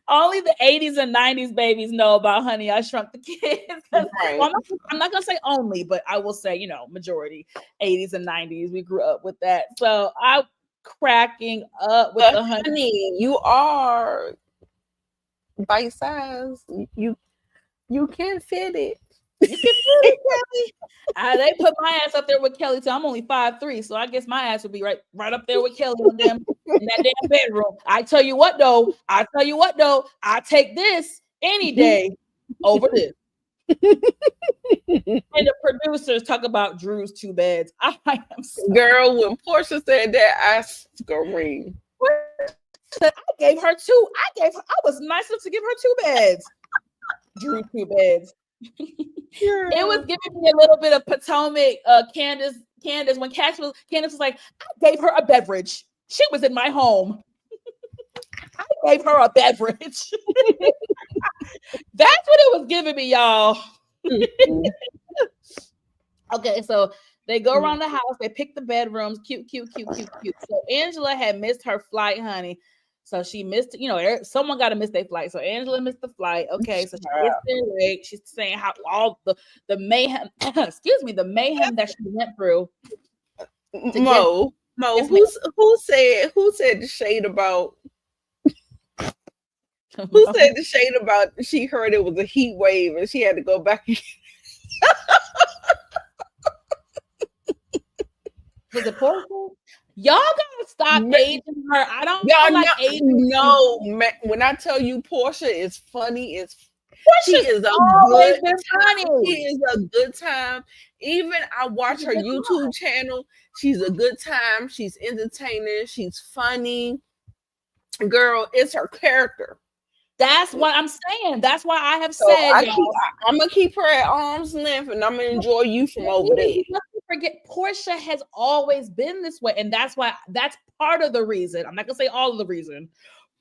Only the 80s and 90s babies know about Honey, I Shrunk the Kids. Right. Well, I'm not gonna say only, but I will say, majority 80s and 90s. We grew up with that. So I'm cracking up with the Honey. You are bite size. You can fit it. You can fit it, Kelly. They put my ass up there with Kelly too. I'm only 5'3", so I guess my ass would be right up there with Kelly in that damn bedroom. I tell you what though, I take this any day over this. And the producers talk about Drew's 2 beds. I am so girl. When Portia said that, I screamed. I gave her 2. I was nice enough to give her 2 beds. Drew 2 beds. It was giving me a little bit of Potomac, Candace when Candace was like, I gave her a beverage. She was in my home. I gave her a beverage. That's what it was giving me, y'all. Okay, so they go around the house. They pick the bedrooms. Cute. So Angela had missed her flight, honey. So she missed, someone got to miss their flight. So Angela missed the flight. Okay, so she gets there late. She's saying how all the mayhem, the mayhem that she went through. Mo, who said the shade about? Who said the shade about? She heard it was a heat wave and she had to go back. Was it Portia? Y'all gotta stop aging her. I don't like aging. No, when I tell you Portia is funny, she is a good time. Even I watch her YouTube channel. She's a good time. She's entertaining. She's funny. Girl, it's her character. That's what I'm saying. That's why I have said I'm gonna keep her at arm's length, and I'm gonna enjoy you from over there. Forget, Portia has always been this way, and that's part of the reason. I'm not gonna say all of the reason.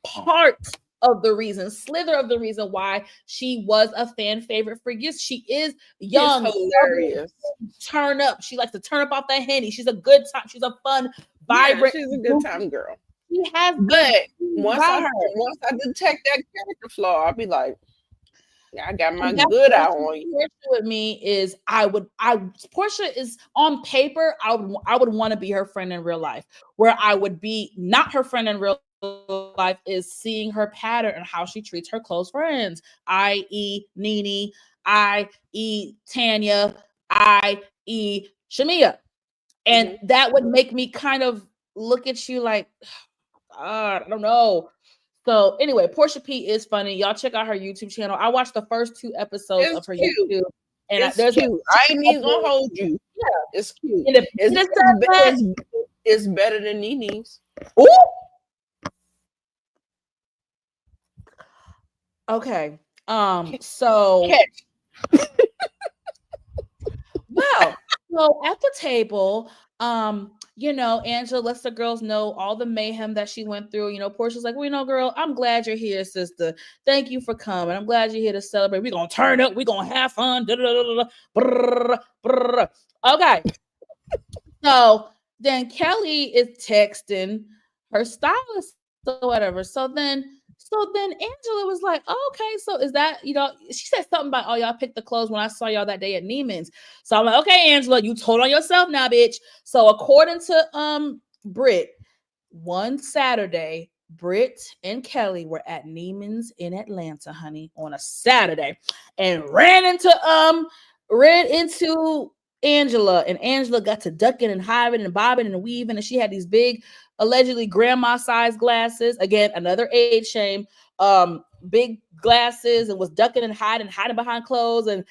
Part of the reason, slither of the reason why she was a fan favorite for years. She is young, hilarious, turn up. She likes to turn up off that Henny. She's a good time. She's a fun, vibrant. She's a good time girl. She has, but once I detect that character flaw, I'll be like, I got my good eye on you. Portia with me is Portia is on paper. I would want to be her friend in real life. Where I would be not her friend in real life is seeing her pattern and how she treats her close friends, i.e., Nene, i.e., Tanya, i.e., Shamia. And that would make me kind of look at you like, I don't know. So anyway, Portia P is funny. Y'all check out her YouTube channel. I watched the first 2 episodes of her YouTube. And it's cute. I ain't even gonna hold you. Yeah, it's cute. And it's better than Nene's. Ooh. Okay. So well, so at the table, Angela lets the girls know all the mayhem that she went through. Portia's like, well, girl, I'm glad you're here, sister. Thank you for coming. I'm glad you're here to celebrate. We're gonna turn up, we're gonna have fun. Okay. So then Kelly is texting her stylist or whatever. So then Angela was like, oh, okay, so is that, she said something about, oh, y'all picked the clothes when I saw y'all that day at Neiman's. So I'm like, okay, Angela, you told on yourself now, bitch. So according to Britt, one Saturday, Britt and Kelly were at Neiman's in Atlanta, honey, on a Saturday, and ran into Angela, and Angela got to ducking and hiving and bobbing and weaving, and she had these big, allegedly grandma-sized glasses. Again, another age shame. Big glasses, and was ducking and hiding behind clothes. And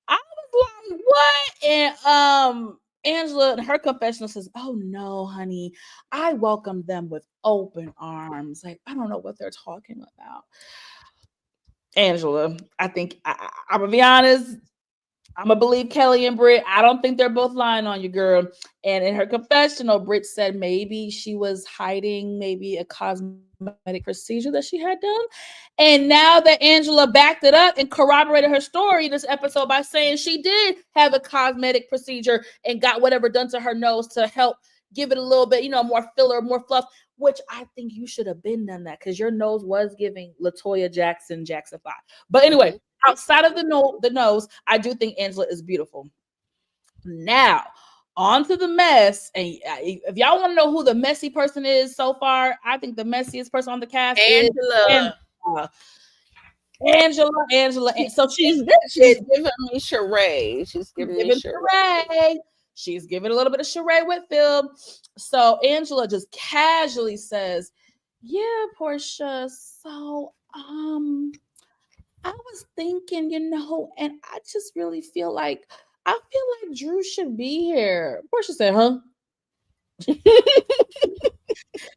I was like, what? And Angela, in her confessional, says, oh no, honey, I welcomed them with open arms. Like, I don't know what they're talking about. Angela, I think I'm gonna be honest. I'm going to believe Kelly and Britt. I don't think they're both lying on you, girl. And in her confessional, Britt said maybe she was hiding maybe a cosmetic procedure that she had done. And now that Angela backed it up and corroborated her story this episode by saying she did have a cosmetic procedure and got whatever done to her nose to help give it a little bit, more filler, more fluff, which I think you should have been done that because your nose was giving LaToya Jackson 5. But anyway, outside of the nose, I do think Angela is beautiful. Now, on to the mess. And if y'all want to know who the messy person is so far, I think the messiest person on the cast is Angela. So she's giving me Sheree. She's giving me Sheree. She's giving a little bit of Sheree Whitfield. So Angela just casually says, yeah, Portia, so I was thinking, and I just really feel like Drew should be here. Portia said, huh?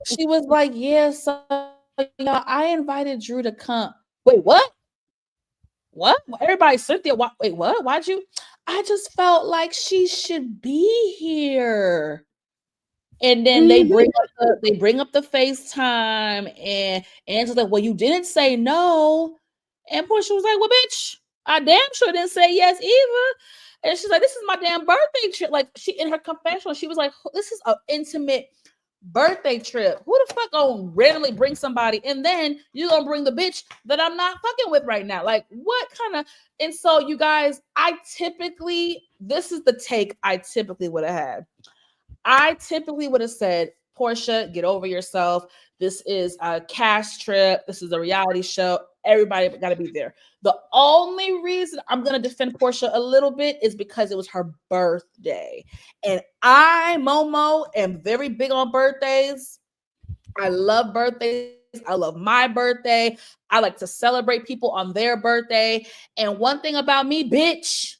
She was like, yeah, so I invited Drew to come. Wait, what? What? Everybody, Cynthia, wait, what? Why'd you? I just felt like she should be here. And then they bring up the FaceTime, and Angela's like, well, you didn't say no. And Portia was like, well, bitch, I damn sure didn't say yes either. And she's like, this is my damn birthday trip. Like, she, in her confessional, she was like, this is an intimate birthday trip. Who the fuck gonna randomly bring somebody, and then you gonna bring the bitch that I'm not fucking with right now? Like, what kind of? And so, you guys, this is the take I typically would have had. I typically would have said, Portia, get over yourself. This is a cast trip. This is a reality show. Everybody got to be there. The only reason I'm going to defend Portia a little bit is because it was her birthday. And Momo, am very big on birthdays. I love birthdays. I love my birthday. I like to celebrate people on their birthday. And one thing about me, bitch,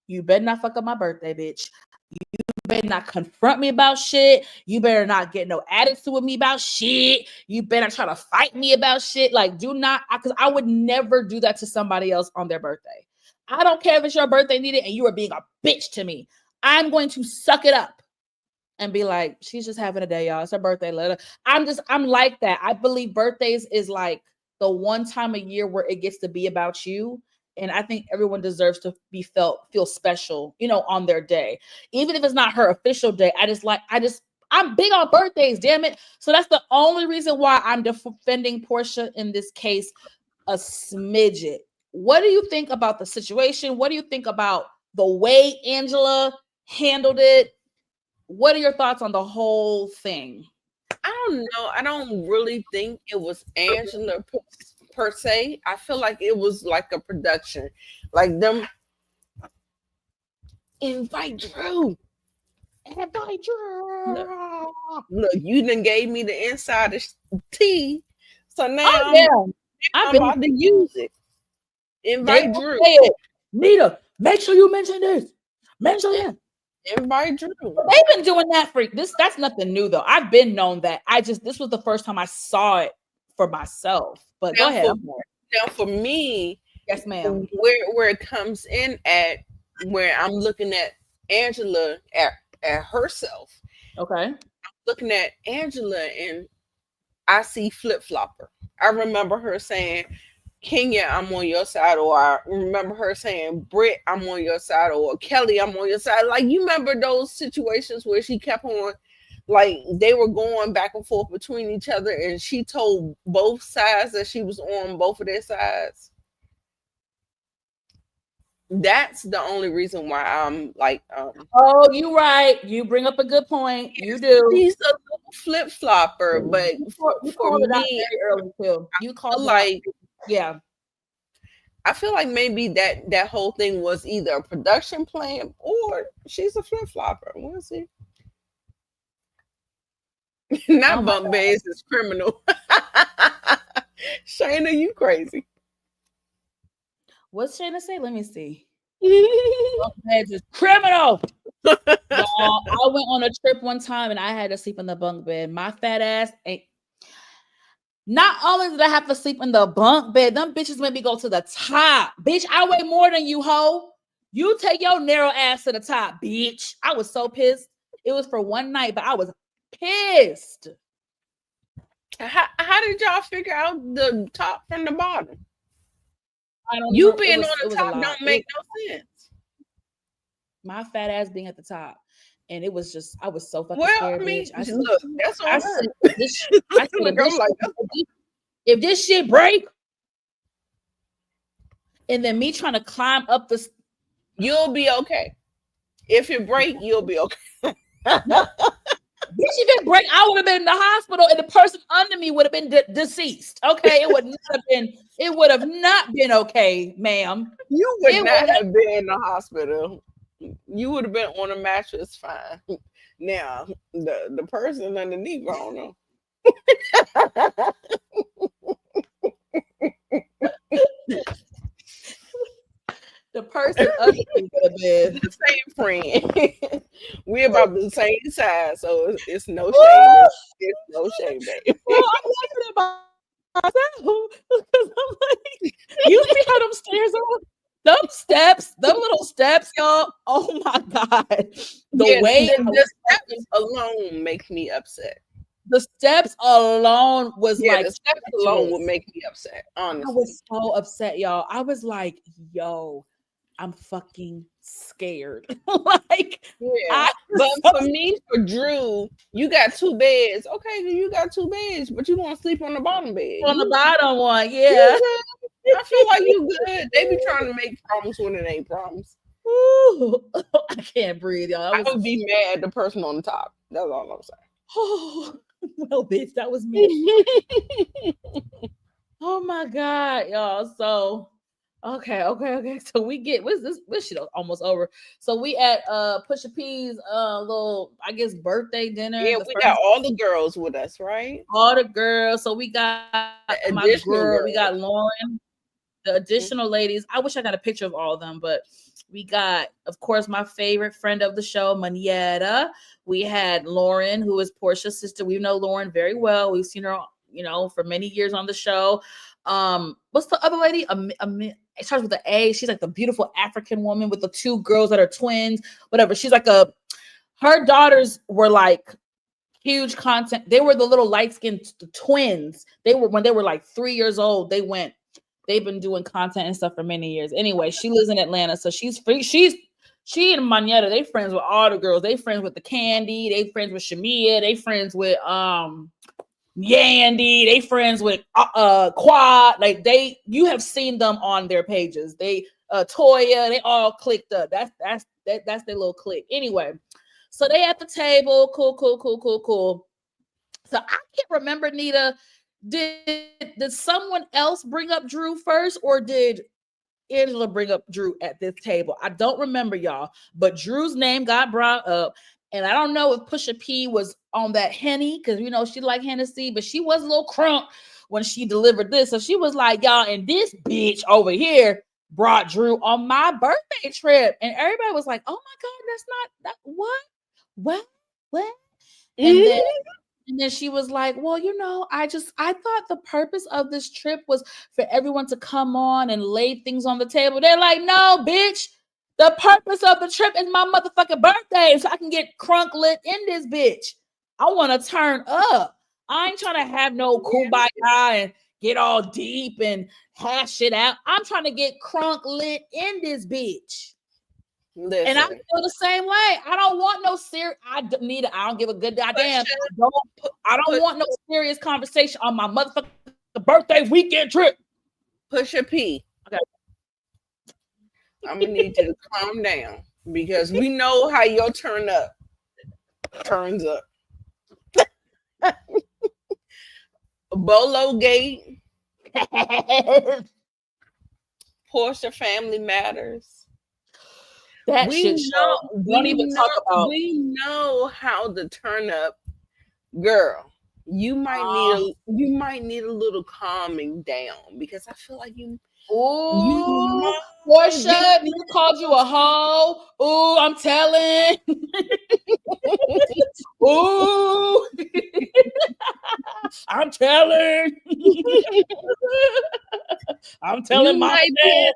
you better not fuck up my birthday, bitch. You better not confront me about shit. You better not get no attitude with me about shit. You better not try to fight me about shit. Like, do not, because I would never do that to somebody else on their birthday. I don't care if it's your birthday, Nita, and you are being a bitch to me. I'm going to suck it up and be like, she's just having a day, y'all. It's her birthday. I'm like that. I believe birthdays is like the one time a year where it gets to be about you. And I think everyone deserves to feel special, on their day. Even if it's not her official day, I'm big on birthdays, damn it. So that's the only reason why I'm defending Portia in this case a smidget. what do you think about the situation? What do you think about the way Angela handled it? What are your thoughts on the whole thing? I don't know. I don't really think it was Angela per se. I feel like it was like a production, like them invite Drew. Invite Drew. Look, you done gave me the insider tea, so now I'm about to use it. Invite Drew. Nita, make sure you mention this. Mention it. Invite Drew. They've been doing that for this. That's nothing new though. I've been known that. This was the first time I saw it for myself. But now go ahead. Now for me, yes, ma'am. Where it comes in at, where I'm looking at Angela at herself. Okay. I'm looking at Angela and I see flip-flopper. I remember her saying, Kenya, I'm on your side, or I remember her saying, Britt, I'm on your side, or Kelly, I'm on your side. Like, you remember those situations where she kept on, like, they were going back and forth between each other, and she told both sides that she was on both of their sides. That's the only reason why I'm like, oh, you right. You bring up a good point. You do. She's a little flip-flopper, but for me, very early too. You called like, yeah. I feel like maybe that whole thing was either a production plan or she's a flip-flopper. We'll see. Not bunk beds is criminal. Shayna, you crazy. What's Shayna say? Let me see. Bunk beds is criminal. I went on a trip one time and I had to sleep in the bunk bed. My fat ass ain't. Not only did I have to sleep in the bunk bed, them bitches made me go to the top. Bitch, I weigh more than you, ho. You take your narrow ass to the top, bitch. I was so pissed. It was for one night, but I was pissed. How did y'all figure out the top from the bottom? I don't you being on the top don't make no sense. My fat ass being at the top. And it was just, I was so fucking scared, I mean, bitch. Look, that's what I said. If this shit break, and then me trying to climb up this, you'll be okay. If it break, you'll be okay. Bitch, if it break, I would have been in the hospital, and the person under me would have been deceased. Okay, it would have not been okay, ma'am. You would not have been in the hospital. You would have been on a mattress fine. Now, the person underneath, I don't know. The person underneath would have been the same friend. We're about the same size, so it's no shame. It's no shame, baby. Well, I'm laughing about myself because I'm like, you see how them stairs are? Them steps, them little steps, y'all. Oh my God. The steps alone make me upset. The steps alone was like the steps alone would make me upset. Honestly. I was so upset, y'all. I was like, yo, I'm fucking scared. Like, but for me, for Drew, you got 2 beds. Okay, you got 2 beds, but you want to sleep on the bottom bed. On the bottom one, yeah. I feel like you good. They be trying to make problems when it ain't problems. Ooh, I can't breathe, y'all. I would be mad at the person on the top. That's all I'm saying. Oh, well, bitch, that was me. Oh my God, y'all. So, okay. So we get what's this shit almost over. So we at Pusha P's little, I guess, birthday dinner. Yeah, we got all the girls with us, right? All the girls. So we got my girl. We got Lauren. The additional ladies, I wish I got a picture of all of them, but we got, of course, my favorite friend of the show, Manietta. We had Lauren, who is Portia's sister. We know Lauren very well. We've seen her, for many years on the show. What's the other lady? It starts with an A. She's like the beautiful African woman with the 2 girls that are twins, whatever. She's like her daughters were like huge content. They were the little light-skinned twins. When they were like 3 years old, they've been doing content and stuff for many years. Anyway, she lives in Atlanta, so she's free. She and Manietta, they friends with all the girls. They friends with the Candy. They friends with Shamia. They friends with Yandy, they friends with Quad. Like you have seen them on their pages. They Toya, they all clicked up. That's their little clique. Anyway, so they at the table. Cool. So I can't remember, Nita. Did someone else bring up Drew first, or did Angela bring up Drew at this table? I don't remember, y'all, but Drew's name got brought up. And I don't know if Pusha P was on that Henny, because she like Hennessy, but she was a little crunk when she delivered this. So she was like, y'all, and this bitch over here brought Drew on my birthday trip. And everybody was like, oh my God, that's not that. What? And then she was like, well, I thought the purpose of this trip was for everyone to come on and lay things on the table. They're like, no, bitch. The purpose of the trip is my motherfucking birthday, so I can get crunk lit in this bitch. I want to turn up. I ain't trying to have no kumbaya and get all deep and hash it out. I'm trying to get crunk lit in this bitch. Listen. And I feel the same way. I don't want no serious. I don't give a good goddamn. I don't want no serious conversation on my motherfucking birthday weekend trip. Pusha P. Okay. I'm gonna need you to calm down, because we know how your turns up. Bolo Gate. Portia Family Matters. That shit show. Don't even talk about. We know how to turn up, girl. You might need a little calming down, because I feel like you. Ooh, Portia, you called you a hoe. Ooh, I'm telling. Ooh, I'm telling. I'm telling my dad.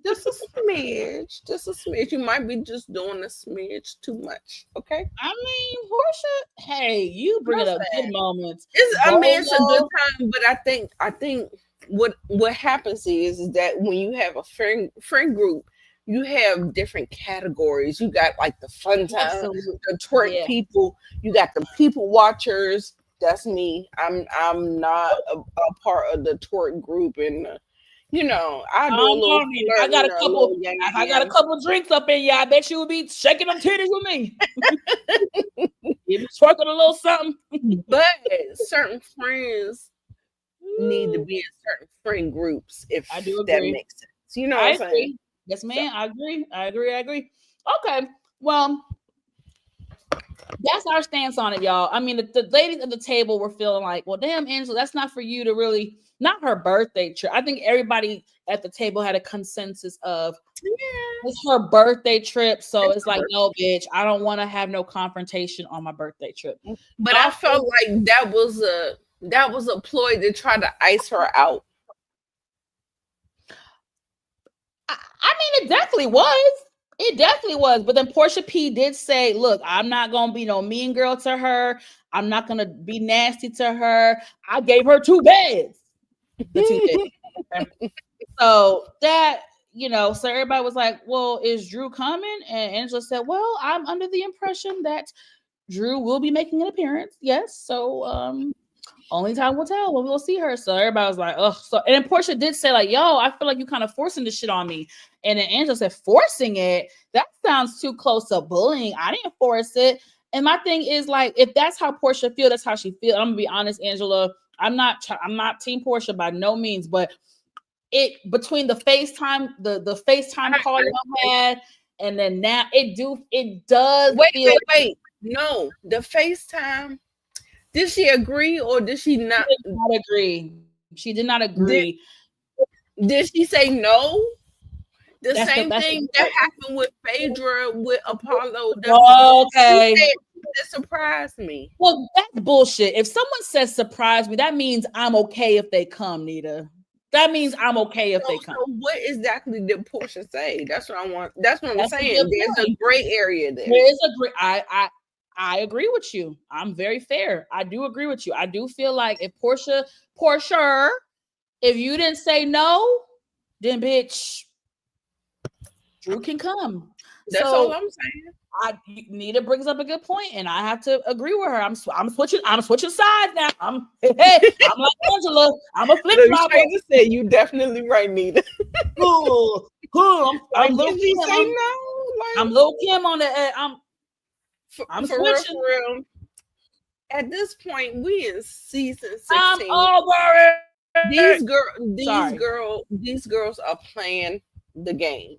Just a smidge. You might be just doing a smidge too much. Okay. I mean, Portia, hey, you bring it up good moments. It's a good time, but I think what happens is that when you have a friend group, you have different categories. You got like the fun time, the twerk people. You got the people watchers. That's me. I'm not a part of the twerk group, and I do a little. I got a couple drinks up in you. I bet you would be shaking them titties with me. You be twerking a little something. But certain friends need to be in certain friend groups, if I do agree. That makes sense. You know what I'm saying? Yes, ma'am. So. I agree. Okay. Well, that's our stance on it, y'all. I mean, the ladies at the table were feeling like, well, damn, Angela, that's not for you to really, not her birthday trip. I think everybody at the table had a consensus of it's her birthday trip. So it's like, no, bitch, I don't want to have no confrontation on my birthday trip. But I felt like that was a ploy to try to ice her out. I mean, it definitely was. It definitely was. But then Portia P did say, look, I'm not going to be no mean girl to her. I'm not going to be nasty to her. I gave her 2 beds. The 2 beds. So that, so everybody was like, well, is Drew coming? And Angela said, well, I'm under the impression that Drew will be making an appearance. Yes. So, only time will tell when we'll see her. So everybody was like, ugh. So, and then Portia did say, like, yo, I feel like you kind of forcing this shit on me. And then Angela said, forcing it? That sounds too close to bullying. I didn't force it. And my thing is, like, if that's how Portia feels, that's how she feels. I'm gonna be honest, Angela. I'm not Team Portia by no means, but between the FaceTime, the FaceTime call you had, and then now it does. Wait. No, the FaceTime. Did she agree or did she not? She did not agree. She did not agree. Did she say no? That's same thing that happened with Phaedra with Apollo. Okay. It surprised me. Well, that's bullshit. If someone says surprise me, that means I'm okay if they come, Nita. That means I'm okay if they come. So what exactly did Portia say? That's what I want. That's what I'm saying. There's a gray area there. There is a gray. I agree with you. I'm very fair. I do agree with you. I do feel like if Portia, if you didn't say no, then bitch, Drew can come. That's all I'm saying. Nita brings up a good point, and I have to agree with her. I'm switching sides now. I'm like Angela. I'm a flip flopper. You say you definitely right, Nita. Cool. I'm Lil Kim. I'm Lil Kim on the. I'm for switching. real. At this point, we in season 16. I'm over it. These girls are playing the game,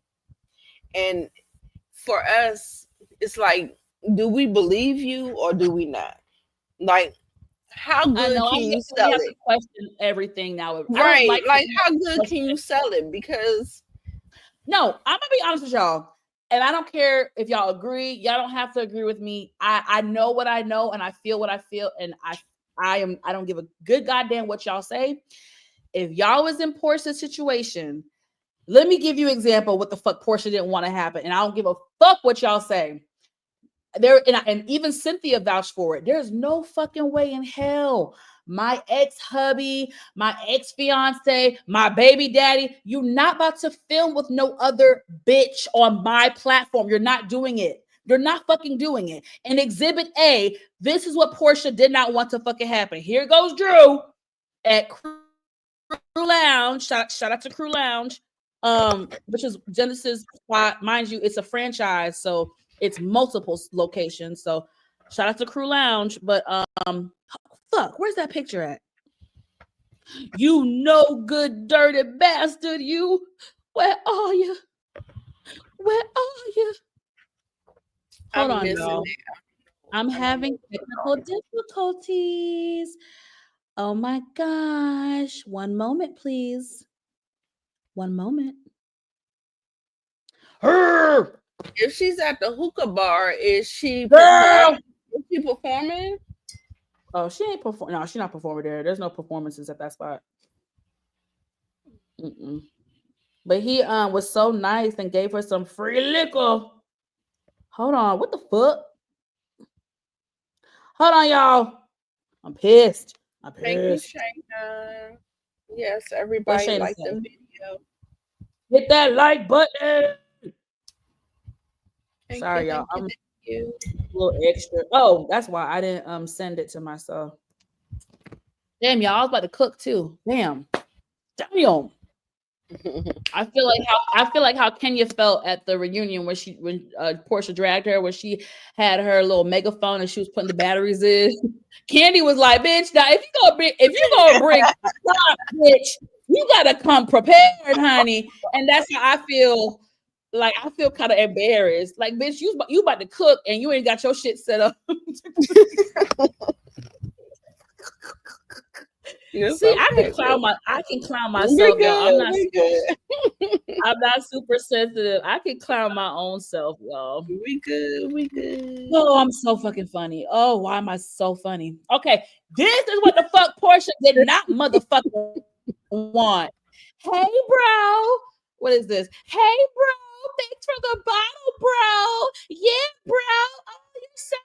and for us, it's like, do we believe you or do we not? Like, how good can you sell it? To question everything now, right? Like how good can you sell it? Because no, I'm gonna be honest with y'all, and I don't care if y'all agree. Y'all don't have to agree with me. I know what I know, and I feel what I feel, and I don't give a good goddamn what y'all say. If y'all was in Portia's situation, let me give you an example of what the fuck Portia didn't want to happen, and I don't give a fuck what y'all say. And even Cynthia vouched for it. There's no fucking way in hell my ex-hubby, my ex-fiance, my baby daddy, you're not about to film with no other bitch on my platform. You're not doing it. You're not fucking doing it. And Exhibit A, this is what Portia did not want to fucking happen. Here goes Drew at Crew Lounge. Shout out to Crew Lounge, which is Genesis. Mind you, it's a franchise, so it's multiple locations. So shout out to Crew Lounge. But fuck, where's that picture at? You no good dirty bastard, you. Where are you? Where are you? Hold on, y'all. I'm having technical difficulties. Oh my gosh. One moment, please. One moment. Her. If she's at the hookah bar, is she performing? Is she performing? Oh, she ain't performing. No, she's not performing there. There's no performances at that spot. But he was so nice and gave her some free liquor. Hold on, what the fuck? Hold on, y'all. I'm pissed. Thank you, Shayna. Yes, everybody liked the video. Hit that like button. Sorry, y'all. I'm a little extra. Oh, that's why I didn't send it to myself. Damn, y'all. I was about to cook too. Damn. I feel like how Kenya felt at the reunion when Portia dragged her, where she had her little megaphone and she was putting the batteries in. Candy was like, "Bitch, now if you gonna bring stop, bitch, you gotta come prepared, honey." And that's how I feel. Like, I feel kind of embarrassed. Like, bitch, you about to cook and you ain't got your shit set up. See, I can clown myself, y'all. I'm not super sensitive. I can clown my own self, y'all. We good. Oh, I'm so fucking funny. Oh, why am I so funny? Okay, this is what the fuck Portia did not motherfucking want. Hey, bro. What is this? Hey, bro. Thanks for the bottle, bro. Yeah, bro. Oh, you're so.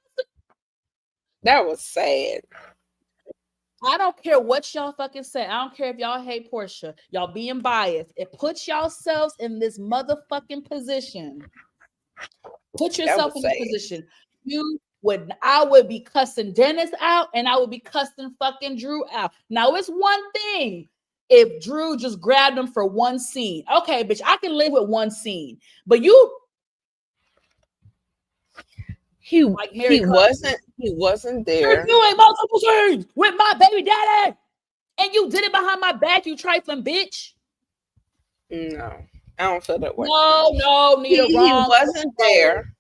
That was sad. I don't care what y'all fucking say. I don't care if y'all hate Portia. Y'all being biased. It puts yourselves in this motherfucking position. Put yourself in this position. I would be cussing Dennis out and I would be cussing fucking Drew out. Now, it's one thing if Drew just grabbed him for one scene. Okay, bitch, I can live with one scene. But he wasn't there. You're doing multiple scenes with my baby daddy, and you did it behind my back, you trifling bitch. No, I don't feel that way. No, Nita, he wasn't there.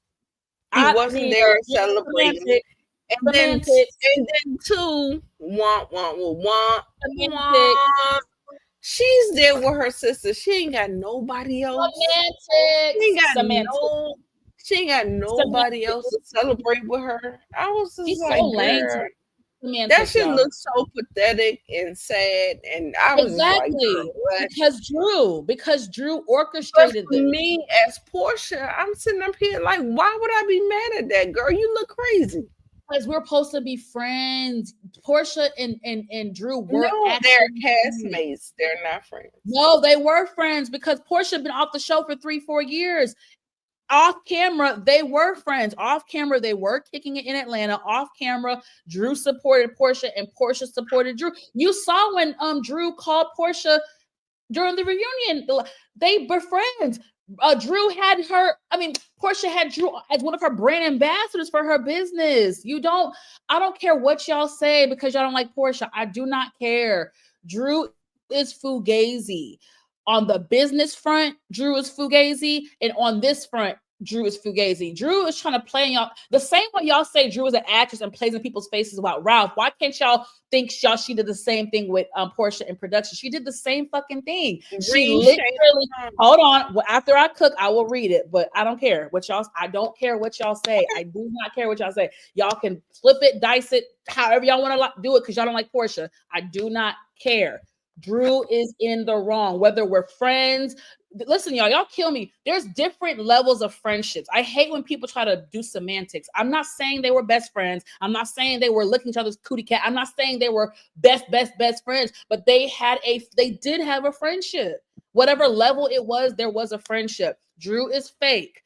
He wasn't there celebrating. And then two, want. She's there with her sister. She ain't got nobody else. She ain't got nobody else to celebrate with her. I was just like, girl, that shit looks so pathetic and sad. And I was like, because Drew orchestrated this. Me as Portia, I'm sitting up here like, why would I be mad at that girl? You look crazy. because we're supposed to be friends. Portia and Drew were No, they're actually friends. castmates. They're not friends. No, they were friends because Portia had been off the show for 3-4 years. Off camera, they were friends. Off camera, they were kicking it in Atlanta. Off camera, Drew supported Portia and Portia supported Drew. You saw when Drew called Portia during the reunion. They were friends. Drew had her, Portia had Drew as one of her brand ambassadors for her business. I don't care what y'all say because y'all don't like Portia. I do not care. Drew is Fugazi. On the business front, Drew is Fugazi. And on this front, Drew is Fugazi. Drew is trying to play y'all the same way y'all say Drew is an actress and plays in people's faces about Ralph. Why can't y'all think she did the same thing with Portia in production? She did the same fucking thing. She literally, hold on. After I cook, I will read it, but I don't care what y'all. I don't care what y'all say. I do not care what y'all say. Y'all can flip it, dice it, however y'all want to do it, because y'all don't like Portia. I do not care. Drew is in the wrong, whether we're friends. Listen, y'all kill me. There's different levels of friendships. I hate when people try to do semantics. I'm not saying they were best friends. I'm not saying they were licking each other's cootie cat. I'm not saying they were best friends, but they did have a friendship. Whatever level it was, there was a friendship. Drew is fake.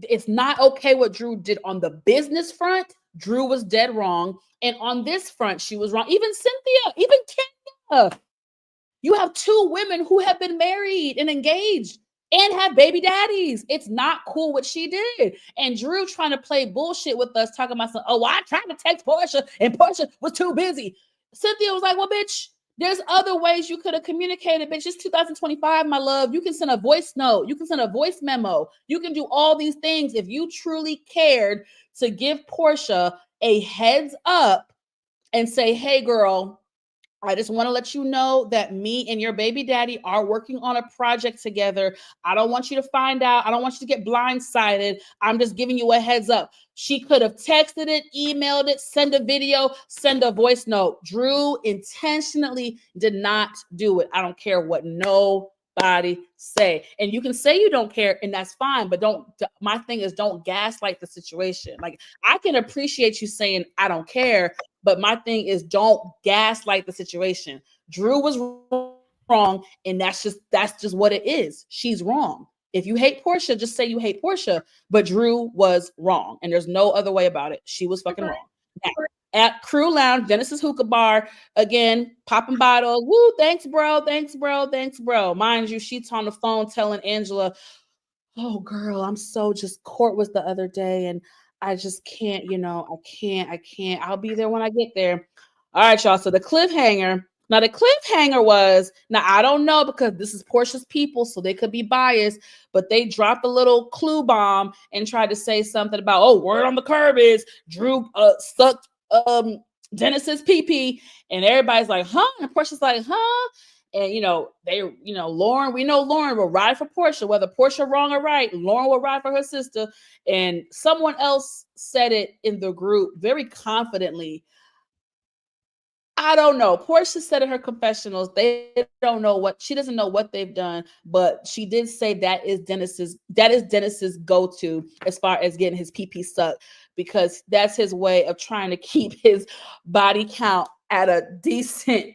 It's not okay what Drew did on the business front. Drew was dead wrong. And on this front, she was wrong. Even Cynthia, even Kenya. You have two women who have been married and engaged and have baby daddies. It's not cool what she did. And Drew trying to play bullshit with us, talking about I tried to text Portia and Portia was too busy. Cynthia was like, well, bitch, there's other ways you could have communicated, bitch. It's 2025, my love. You can send a voice note. You can send a voice memo. You can do all these things. If you truly cared to give Portia a heads up and say, hey, girl, I just want to let you know that me and your baby daddy are working on a project together. I don't want you to find out. I don't want you to get blindsided. I'm just giving you a heads up. She could have texted it, emailed it, send a video, send a voice note. Drew intentionally did not do it. I don't care what nobody say. And you can say you don't care, and that's fine. But my thing is, don't gaslight the situation. Like, I can appreciate you saying I don't care. But my thing is, don't gaslight the situation. Drew was wrong, and that's just what it is. She's wrong. If you hate Portia, just say you hate Portia. But Drew was wrong, and there's no other way about it. She was fucking wrong. Now, at Crew Lounge, Genesis Hookah Bar, again, popping bottles. Woo, thanks, bro. Thanks, bro. Thanks, bro. Mind you, she's on the phone telling Angela, oh, girl, I'm so just court was the other day, and I just can't, I can't. I'll be there when I get there. All right, y'all. So the cliffhanger was, now I don't know because this is Portia's people, so they could be biased, but they dropped a little clue bomb and tried to say something about, oh, word on the curb is Drew sucked Dennis's pee-pee, and everybody's like, huh? And Portia's like, huh? And Lauren, we know Lauren will ride for Portia, whether Portia wrong or right. Lauren will ride for her sister. And someone else said it in the group very confidently. I don't know. Portia said in her confessionals, she doesn't know what they've done, but she did say that is Dennis's go-to as far as getting his PP sucked, because that's his way of trying to keep his body count at a decent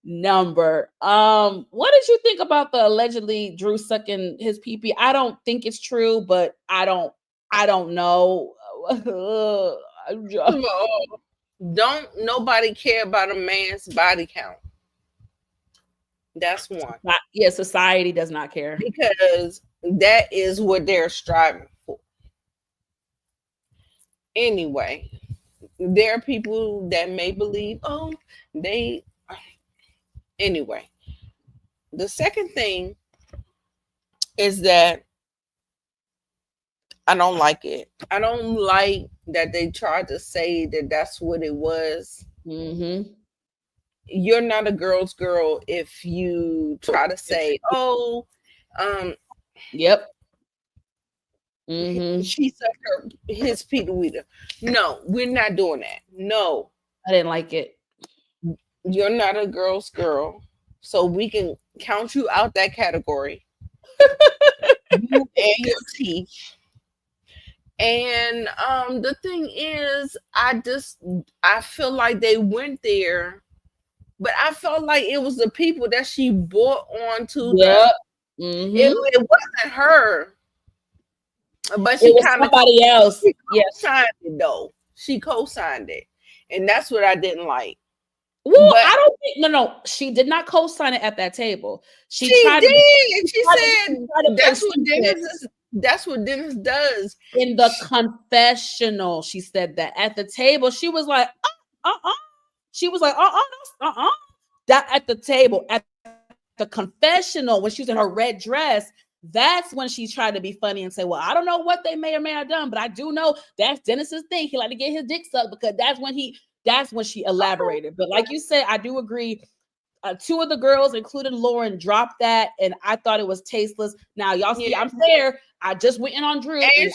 number. What did you think about the allegedly Drew sucking his pee-pee? I don't think it's true, but I don't know. Don't nobody care about a man's body count. That's one. Society does not care, because that is what they're striving for. Anyway, there are people that may believe, anyway, the second thing is that I don't like it. I don't like that they tried to say that that's what it was. Mm-hmm. You're not a girl's girl if you try to say, yep. Mm-hmm. She sucked his Peter Weeder. No, we're not doing that. No. I didn't like it. You're not a girl's girl, so we can count you out that category. You and your teeth. And the thing is, I feel like they went there, but I felt like it was the people that she brought onto Yep. it wasn't her. But it was somebody else. Yes. Co-signed it though. She co-signed it. And that's what I didn't like. Well, I don't think no. She did not co-sign it at that table. She did. She said that's what Dennis does. In the confessional, she said that. At the table, she was like, She was like, That at the table, at the confessional, when she was in her red dress, that's when she tried to be funny and say, well, I don't know what they may or may have done, but I do know that's Dennis's thing. He like to get his dick sucked because that's when she elaborated. But like you said, I do agree. Two of the girls, including Lauren, dropped that, and I thought it was tasteless. Now, y'all see, I'm fair. I just went in on Drew. And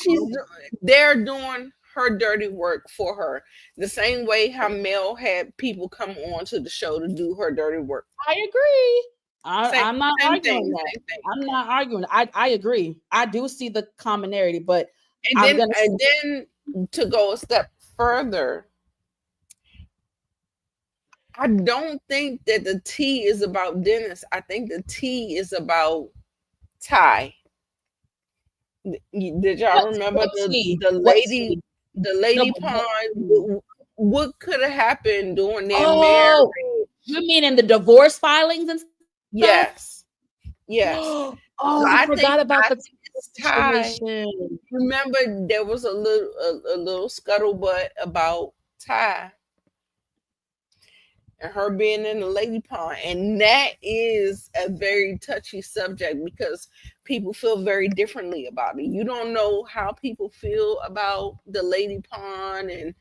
they're doing her dirty work for her. The same way how Mel had people come on to the show to do her dirty work. I agree. I'm not arguing that. I'm not arguing. I agree. I do see the commonality, but then to go a step further, I don't think that the tea is about Dennis. I think the tea is about Ty. Did y'all remember the lady pond? What could have happened during their marriage? You mean in the divorce filings and stuff? Yes. I forgot about the situation. Remember, there was a little scuttlebutt about Ty and her being in the lady pond, and that is a very touchy subject because people feel very differently about it. You don't know how people feel about the lady pond and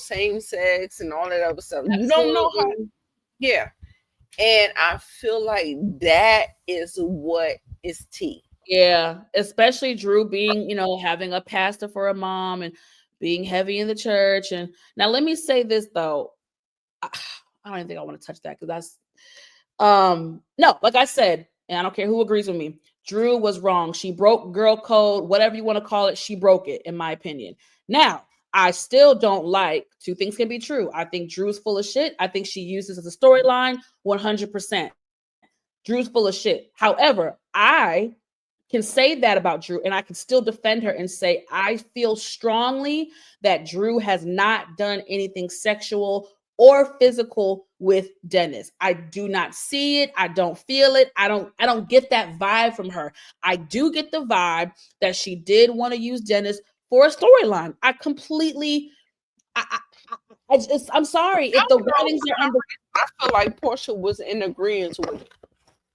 same sex and all that other stuff. Absolutely. You don't know how. Yeah. And I feel like that is what is tea. Yeah, especially Drew being, having a pastor for a mom and being heavy in the church. And now let me say this though. I don't even think I want to touch that because that's no, like I said, and I don't care who agrees with me. Drew was wrong. She broke girl code, whatever you want to call it. She broke it, in my opinion. Now, I still don't like, two things can be true. I think Drew's full of shit. I think she uses as a storyline 100%. Drew's full of shit. However, I can say that about Drew and I can still defend her and say, I feel strongly that Drew has not done anything sexual or physical with Dennis. I do not see it. I don't feel it. I don't get that vibe from her. I do get the vibe that she did want to use Dennis for a storyline. I completely, I'm sorry if the writings are under. I feel like Portia was in agreement with it.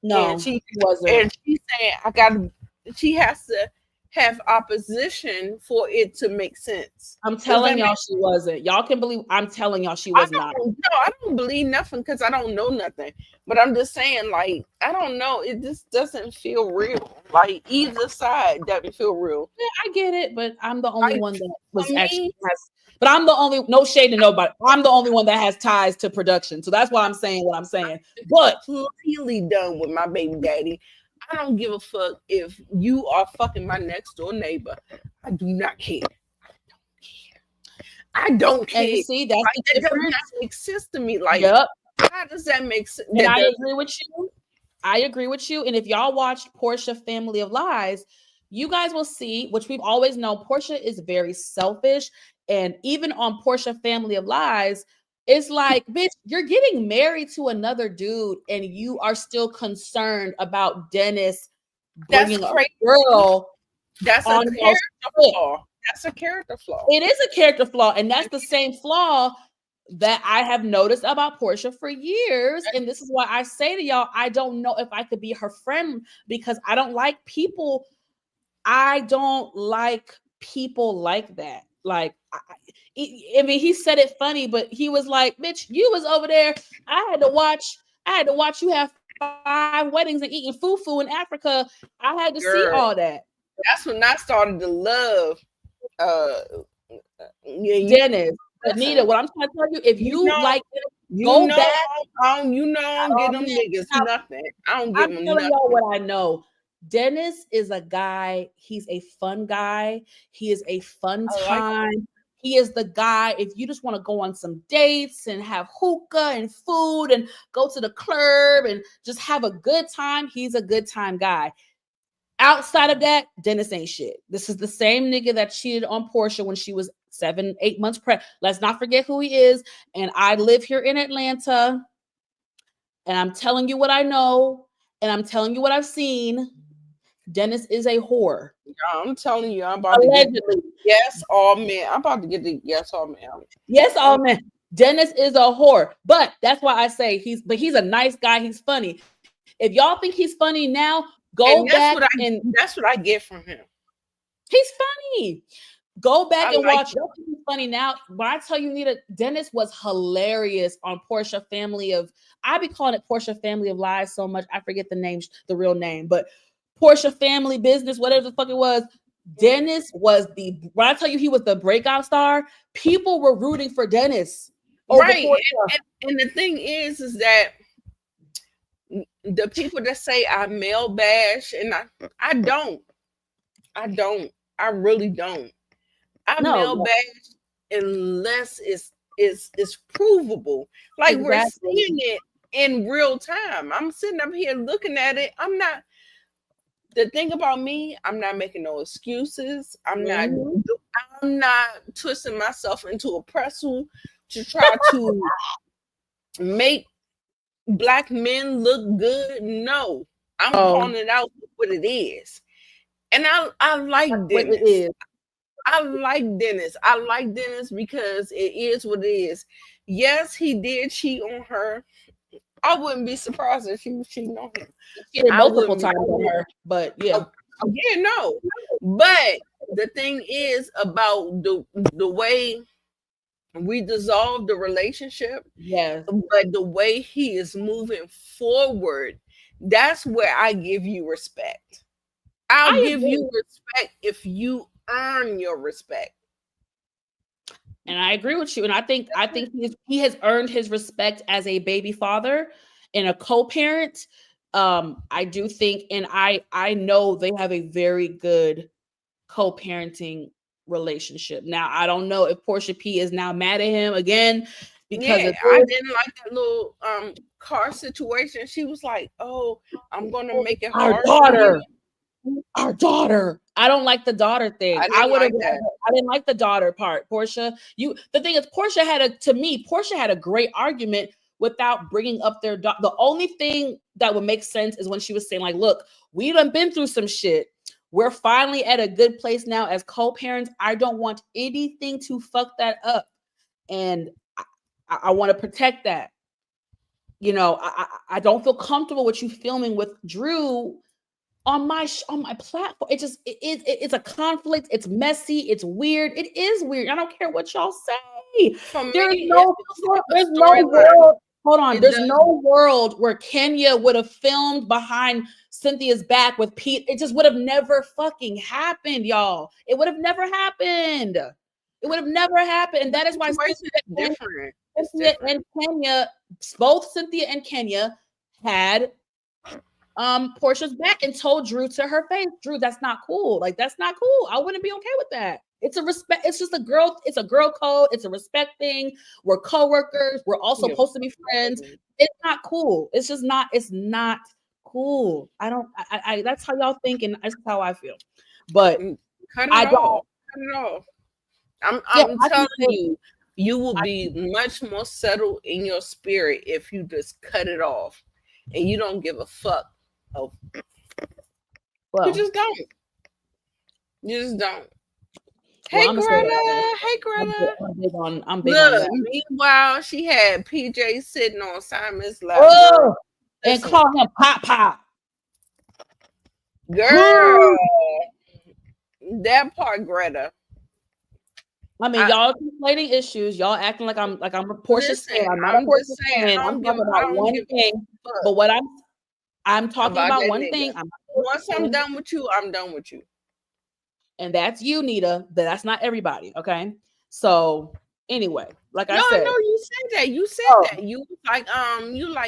No, she wasn't. And she's saying she has to have opposition for it to make sense. I'm telling y'all she wasn't. Y'all can believe I'm telling y'all she was not. No, I don't believe nothing because I don't know nothing. But I'm just saying, like, I don't know. It just doesn't feel real. Like either side doesn't feel real. Yeah, I get it, but I'm the only one that was actually has. But I'm the only, no shade to nobody. I'm the only one that has ties to production. So that's why I'm saying what I'm saying. But completely done with my baby daddy. I don't give a fuck if you are fucking my next door neighbor. I do not care. I don't care. And you see, that's like, that does not make sense to me. Like, how does that make sense? And I agree with you. I agree with you. And if y'all watched Portia Family of Lies, you guys will see, which we've always known, Portia is very selfish. And even on Portia Family of Lies, it's like, bitch, you're getting married to another dude and you are still concerned about Dennis bringing a girl. That's a character flaw. That's a character flaw. It is a character flaw. And that's the same flaw that I have noticed about Portia for years. And this is why I say to y'all, I don't know if I could be her friend because I don't like people. I don't like people like that. Like, I mean, he said it funny, but he was like, bitch, you was over there. I had to watch you have 5 weddings and eating fufu in Africa. I had to see all that. That's when I started to love Dennis. Anita, what I'm trying to tell you, if you like go back, I don't get them niggas nothing. I don't give them nothing. I'm telling y'all what I know. Dennis is a guy, he's a fun guy. He is a fun time. He is the guy, if you just want to go on some dates and have hookah and food and go to the club and just have a good time, he's a good time guy. Outside of that, Dennis ain't shit. This is the same nigga that cheated on Portia when she was 7-8 months pregnant. Let's not forget who he is. And I live here in Atlanta, and I'm telling you what I know, and I'm telling you what I've seen. Dennis is a whore. I'm telling you, I'm about allegedly. To get yes, all men. I'm about to get the yes, all men. Yes, all men. Dennis is a whore, but that's why I say he's a nice guy. He's funny. If y'all think he's funny now, go back and that's what I get from him. He's funny. Go back and watch. He's funny now. When I tell you, Nita, Dennis was hilarious on Portia Family of. I be calling it Portia Family of Lies so much I forget the real name, but Portia Family Business, whatever the fuck it was. Dennis was when I tell you he was the breakout star, people were rooting for Dennis. Right. And the thing is that the people that say I male bash, and I don't. I really don't. I male bash unless it's provable. Like we're seeing it in real time. I'm sitting up here looking at it. The thing about me, I'm not making no excuses. I'm not twisting myself into a pretzel to try to make Black men look good. No, I'm calling it out for what it is. And I like Dennis. I like Dennis. I like Dennis because it is what it is. Yes, he did cheat on her. I wouldn't be surprised if she was cheating on him. She did multiple times on her, but yeah. Yeah, no. But the thing is about the way we dissolve the relationship. Yes. But the way he is moving forward, that's where I give you respect. I'll give you respect if you earn your respect. And I agree with you. And I think he has earned his respect as a baby father and a co-parent. I do think, and I know they have a very good co-parenting relationship. Now, I don't know if Portia P is now mad at him again because I didn't like that little car situation. She was like, "Oh, I'm gonna make it hard." Our daughter. I don't like the daughter thing. I didn't like the daughter part. Portia, the thing is, Portia had a great argument without bringing up their daughter. The only thing that would make sense is when she was saying, like, look, we done been through some shit. We're finally at a good place now as co-parents. I don't want anything to fuck that up. And I want to protect that. You know, I don't feel comfortable with you filming with Drew on my platform. It's a conflict. It's messy. It's weird. It is weird. I don't care what y'all say. There's no world. Hold on. There's no world where Kenya would have filmed behind Cynthia's back with Pete. It just would have never fucking happened, y'all. It would have never happened. It would have never happened. And that is why Cynthia and Kenya, both Cynthia and Kenya, had Portia's back and told Drew to her face, Drew, that's not cool. Like, that's not cool. I wouldn't be okay with that. It's a respect. It's just it's a girl code. It's a respect thing. We're coworkers. We're also supposed to be friends. It's not cool. It's just not, it's not cool. I that's how y'all think, and that's how I feel. But cut it off. I'm telling you, you will be much more settled in your spirit if you just cut it off and you don't give a fuck. Oh, well, you just don't. You just don't. Hey, Greta. Hey, Greta. I'm big on that. Meanwhile, she had PJ sitting on Simon's lap. Oh, and call him Pop Pop. Girl, that part, Greta. I mean, y'all complaining issues. Y'all acting like I'm a Portia fan. I'm not a Portia fan. I'm talking about one thing. But what I'm talking about one thing. Once I'm done with you, I'm done with you. And that's you, Nita. That's not everybody. Okay. So anyway, like I said. No, you said that. You said that. You like,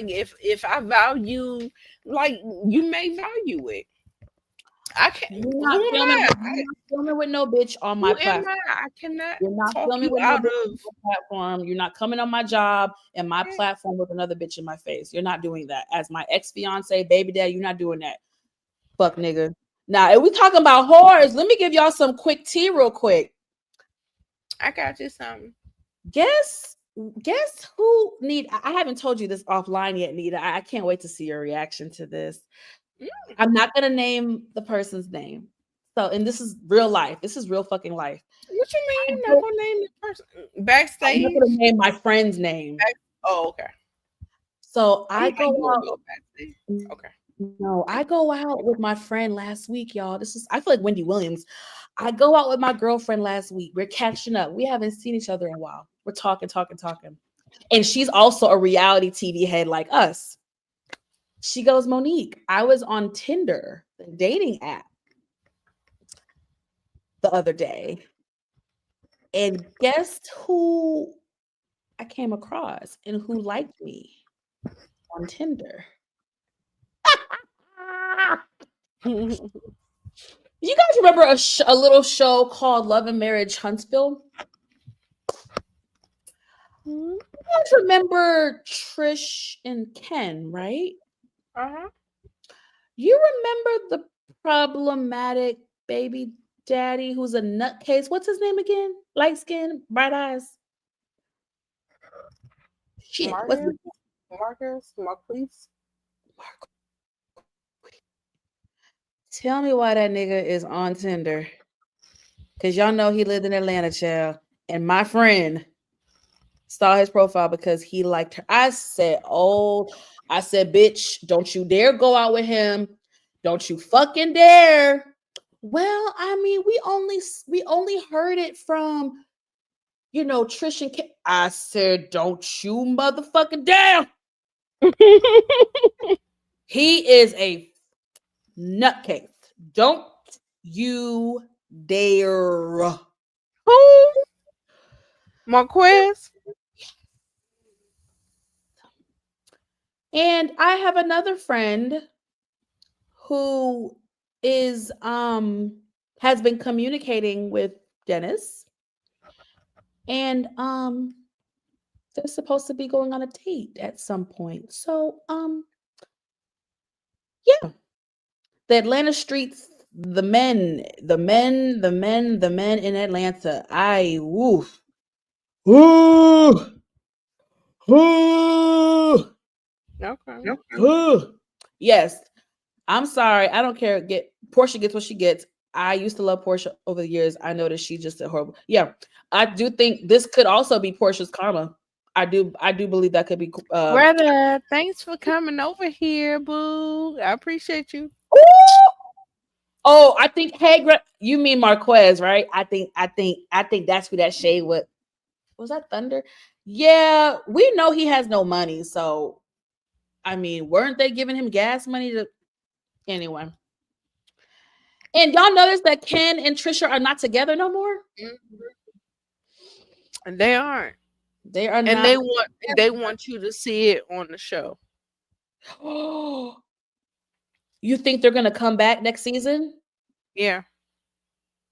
if I value, like, you may value it. I can't. You're Who not am filming. I? You're not filming with no bitch on Who my am platform. I? I cannot You're not talk filming you with no out bitch of. on my platform. You're not coming on my job and my platform with another bitch in my face. You're not doing that. As my ex-fiance, baby daddy, you're not doing that. Fuck nigga. Now, if we talking about whores, let me give y'all some quick tea real quick. I got you something. Guess who need I haven't told you this offline yet, Nita. I can't wait to see your reaction to this. I'm not gonna name the person's name. So, and this is real life. This is real fucking life. What you mean you're not gonna name the person backstage? I'm not gonna name my friend's name. Oh, okay. So I go out. Backstage. Okay. No, I go out with my friend last week, y'all. I feel like Wendy Williams. I go out with my girlfriend last week. We're catching up. We haven't seen each other in a while. We're talking. And she's also a reality TV head like us. She goes, Monique, I was on Tinder, the dating app, the other day. And guess who I came across and who liked me on Tinder? You guys remember a little show called Love and Marriage Huntsville? You guys remember Trish and Ken, right? Uh-huh. You remember the problematic baby daddy who's a nutcase? What's his name again? Light skin, bright eyes. Shit. Marquise. Tell me why that nigga is on Tinder. Because y'all know he lived in Atlanta, child. And my friend saw his profile because he liked her. I said, bitch, don't you dare go out with him. Don't you fucking dare. Well, I mean, we only heard it from, Trish and Kim. I said, don't you motherfucking dare. He is a nutcase. Don't you dare. Who? Marquez? And I have another friend who is has been communicating with Dennis, and they're supposed to be going on a date at some point. So yeah, the Atlanta streets, the men in Atlanta. Okay. Yes, I'm sorry. I don't care. Portia gets what she gets. I used to love Portia over the years. I know that she just a horrible. Yeah, I do think this could also be Portia's karma. I do believe that could be. Brother, thanks for coming over here, boo. I appreciate you. Ooh! Oh, I think. Hey, you mean Marquez, right? I think that's who that shade with. Was that Thunder? Yeah, we know he has no money, so I mean, weren't they giving him gas money to? Anyway. And y'all notice that Ken and Trisha are not together no more? And they aren't. They are and not. They want you to see it on the show. You think they're gonna come back next season? Yeah.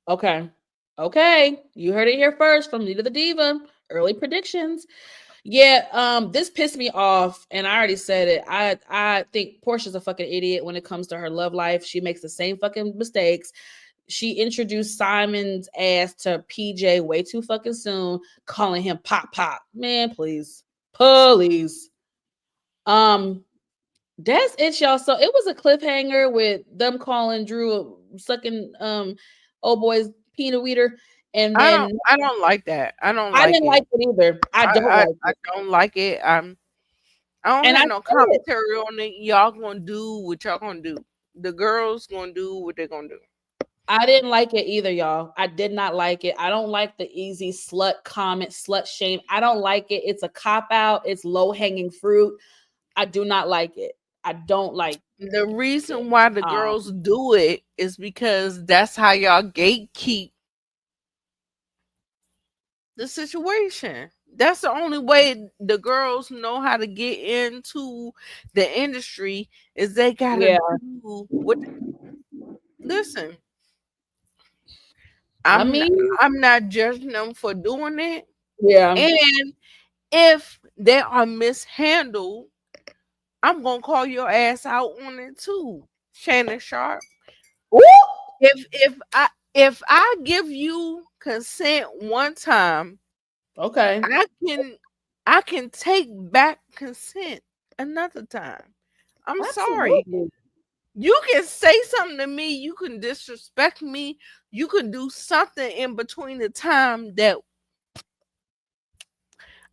Okay. You heard it here first from Nita the Diva. Early predictions. Yeah, this pissed me off, and I already said it. I think Portia's a fucking idiot when it comes to her love life. She makes the same fucking mistakes. She introduced Simon's ass to PJ way too fucking soon, calling him Pop. Man, please. That's it, y'all. So it was a cliffhanger with them calling Drew sucking old boy's peanut weeder. And then I don't like that. I didn't like it either. I don't like it. I don't have no commentary on it. Y'all gonna do what y'all gonna do. The girls gonna do what they're gonna do. I didn't like it either, y'all. I did not like it. I don't like the easy slut comment, slut shame. I don't like it. It's a cop out. It's low hanging fruit. I do not like it. I don't like the reason why the girls do it is because that's how y'all gatekeep the situation. That's the only way the girls know how to get into the industry is they gotta do what Listen, I mean, I'm not judging them for doing it. yeah. And if they are mishandled, I'm gonna call your ass out on it too, Shannon Sharp. Ooh! If I give you consent one time, Okay. I can take back consent another time. I'm sorry. Absolutely. You can say something to me, you can disrespect me, you can do something in between the time that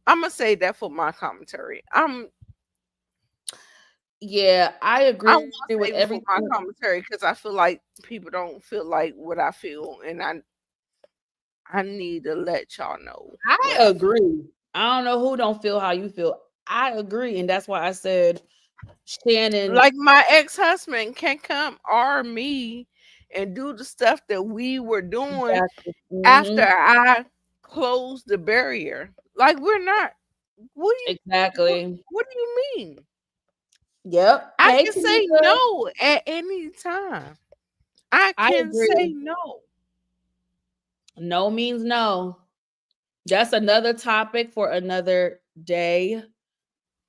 I'm gonna say that for my commentary. Yeah, I I agree won't with save it everything. for my commentary because I feel like people don't feel like what I feel, and I need to let y'all know what I I feel. agree. I don't know who don't feel how you feel. I agree, and that's why I said Shannon. Like my ex-husband can come or me and do the stuff that we were doing Exactly. after Hmm. I closed the barrier. Like we're not. What do you what, Exactly. what do you mean? Yep. I Hey, can say Tamika. no at any time. I I can say agree. no. No means no. That's another topic for another day.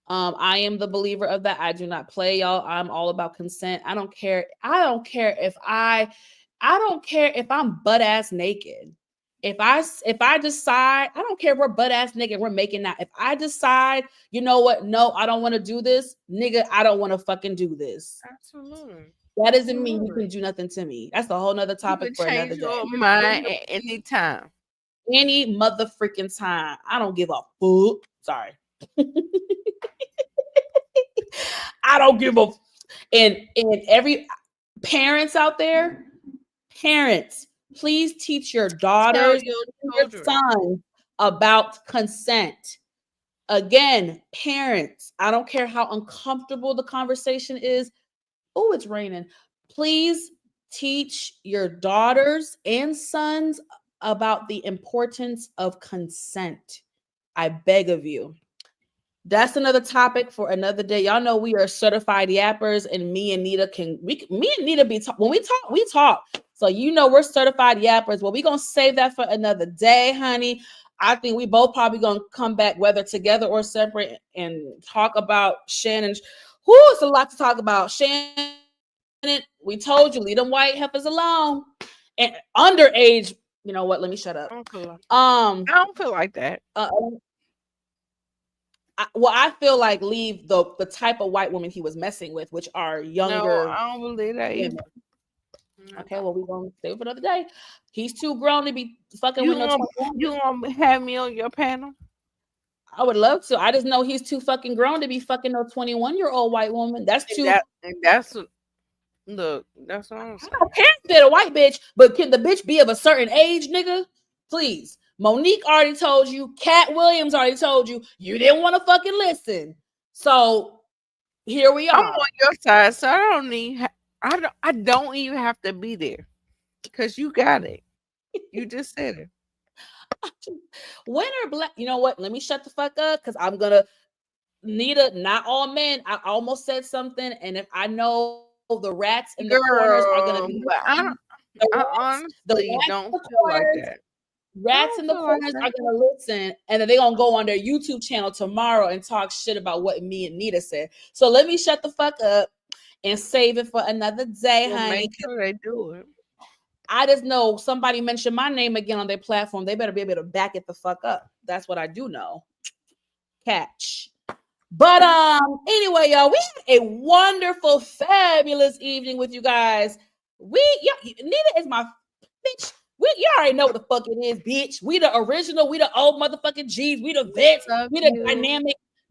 I am the believer of that. I do not play, y'all. I'm all about consent. I don't care. I don't care if I'm butt ass naked. If I decide, I don't care if we're butt ass naked, we're making out. If I decide, you know what? No, I don't want to do this, nigga. I don't want to fucking do this. Absolutely. That doesn't mean you can Absolutely. do nothing to me. That's a whole nother You topic can for another change day. your mind at any time. Any mother freaking time. I don't give a fuck. Sorry. I don't give a and every parents out there, parents, please teach your Tell daughters your and your children. sons about consent. Again, parents, I don't care how uncomfortable the conversation is. Oh, it's raining. Please teach your daughters and sons about the importance of consent. I beg of you. That's another topic for another day. Y'all know we are certified yappers, and me and Nita me and Nita be when we talk, we talk. So you know we're certified yappers. Well, we gonna save that for another day, honey. I think we both probably gonna come back, whether together or separate, and talk about Shannon. Whoo, it's a lot to talk about. Shannon, we told you, leave them white heifers alone. And underage, you know what? Let me shut up. I don't feel like, Um, I don't feel like that. well, I feel like leave the type of white woman he was messing with, which are No, younger I don't believe that women. either. I Okay, well, don't. we're gonna stay for another day. He's too grown to be fucking You with no want 21. you want to have me on your panel? I would love to. I just know he's too fucking grown to be fucking no 21-year-old white woman. That's And too. that's look. That's what I'm I saying. don't care if they're a white bitch, but can the bitch be of a certain age, nigga? Please. Monique already told you. Cat Williams already told you. You didn't want to fucking listen. So here we I'm are. on your side, so I don't need. I don't even have to be there because you got it. You just said it. When are black? You know what? Let me shut the fuck up because I'm gonna Nita. Not all men. I almost said something, and if I know the rats in the corners are gonna be Girl, but listening, I the honestly rats in don't the feel like corners, that. I rats don't in the feel like corners that. are gonna listen, and then they're gonna go on their YouTube channel tomorrow and talk shit about what me and Nita said. So let me shut the fuck up and save it for another day, Well, honey. make sure they do it. I just know somebody mentioned my name again on their platform. They better be able to back it the fuck up. That's what I do know. Catch. But anyway, y'all, we had a wonderful, fabulous evening with you guys. Nita is my bitch. You already know what the fuck it is, bitch. We the original, we the old motherfucking G's, we the We vets, love we the you.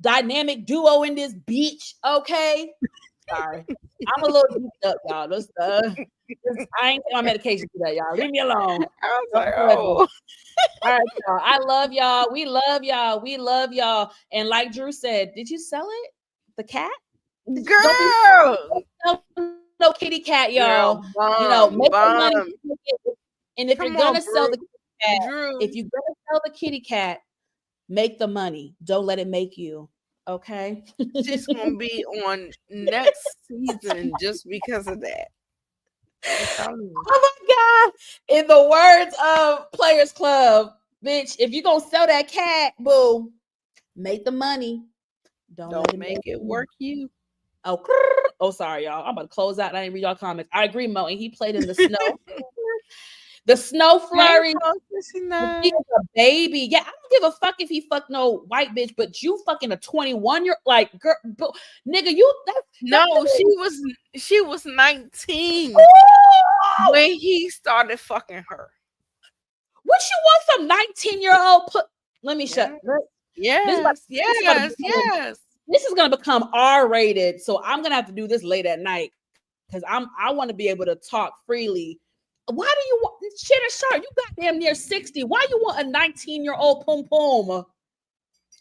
dynamic duo in this bitch. Okay. Sorry. I'm a little beat up, y'all. I ain't taking my medication today, y'all. Leave me alone. I was Don't like, judge me. oh, All right, y'all. I love y'all. We love y'all. We love y'all. And like Drew said, did you sell it? The cat? Don't be girl, no kitty cat, y'all. girl, You know, make the bomb, money. bomb. And if you're Come gonna on, sell the Drew. kitty cat, if Drew, you're gonna sell the kitty cat, make the money. Don't let it make you. Okay. she's gonna be on next season just because of that. Oh my God. In the words of Players Club, bitch, if you're going to sell that cat, boo, make the money. Don't let it make it work you. Oh, sorry, y'all. I'm about to close out. I didn't read y'all comments. I agree, Mo. And he played in the snow. The snow flurry. He's a baby. Yeah, I don't give a fuck if he fuck no white bitch, but you fucking a 21-year like girl, nigga. She was 19 when he started fucking her. What you want some 19-year-old? Let me shut. Yes. This is gonna become R-rated, so I'm gonna have to do this late at night because I want to be able to talk freely. Why do you want Shannon Sharp? You got damn near 60. Why you want a 19-year-old pum pum?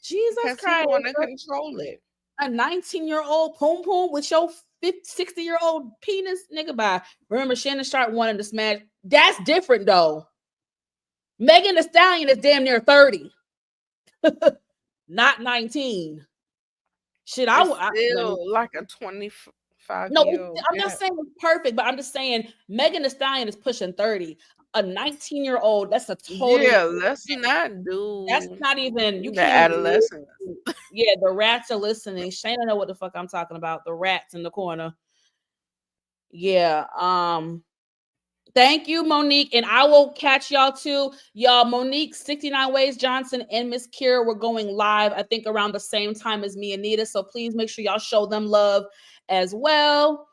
Jesus Christ! He want to control it. A 19-year-old pum pum with your 60-year-old penis, nigga. Bye. Remember, Shannon Sharp wanted to smash. That's different though. Megan Thee Stallion is damn near 30, not 19. Shit, I still like a 25. No, I'm not saying it's perfect, but I'm just saying Megan Thee Stallion is pushing 30. A 19-year-old, that's a total. Let's not do. That's not even. You can't. Adolescents. Yeah, the rats are listening. Shayna know what the fuck I'm talking about. The rats in the corner. Yeah. Thank you, Monique, and I will catch y'all too. Y'all, Monique, 69 Ways Johnson, and Miss Kira were going live, I think, around the same time as me and Nita. So please make sure y'all show them love as well.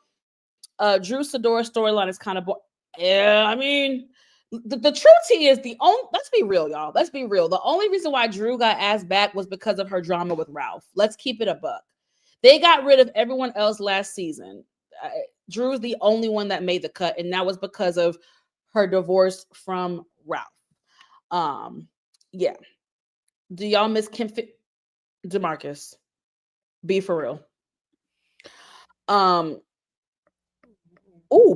Drew Sidora storyline is kind of I mean, the true tea is let's be real, y'all. Let's be real. The only reason why Drew got asked back was because of her drama with Ralph. Let's keep it a buck. They got rid of everyone else last season. Drew's the only one that made the cut, and that was because of her divorce from Ralph. Yeah. Do y'all miss Kim DeMarcus? Be for real. Oh,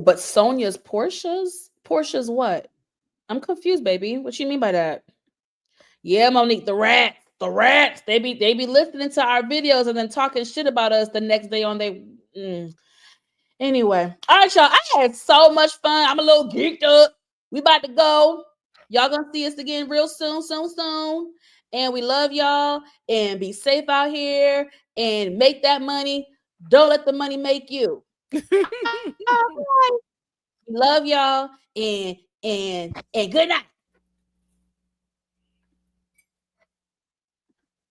but Sonya's Portia's what? I'm confused, baby. What you mean by that? Yeah, Monique, the rats. They be listening to our videos and then talking shit about us the next day on they. Anyway, all right, y'all. I had so much fun. I'm a little geeked up. We about to go. Y'all gonna see us again real soon. And we love y'all. And be safe out here and make that money. Don't let the money make you. All right. Love y'all and good night.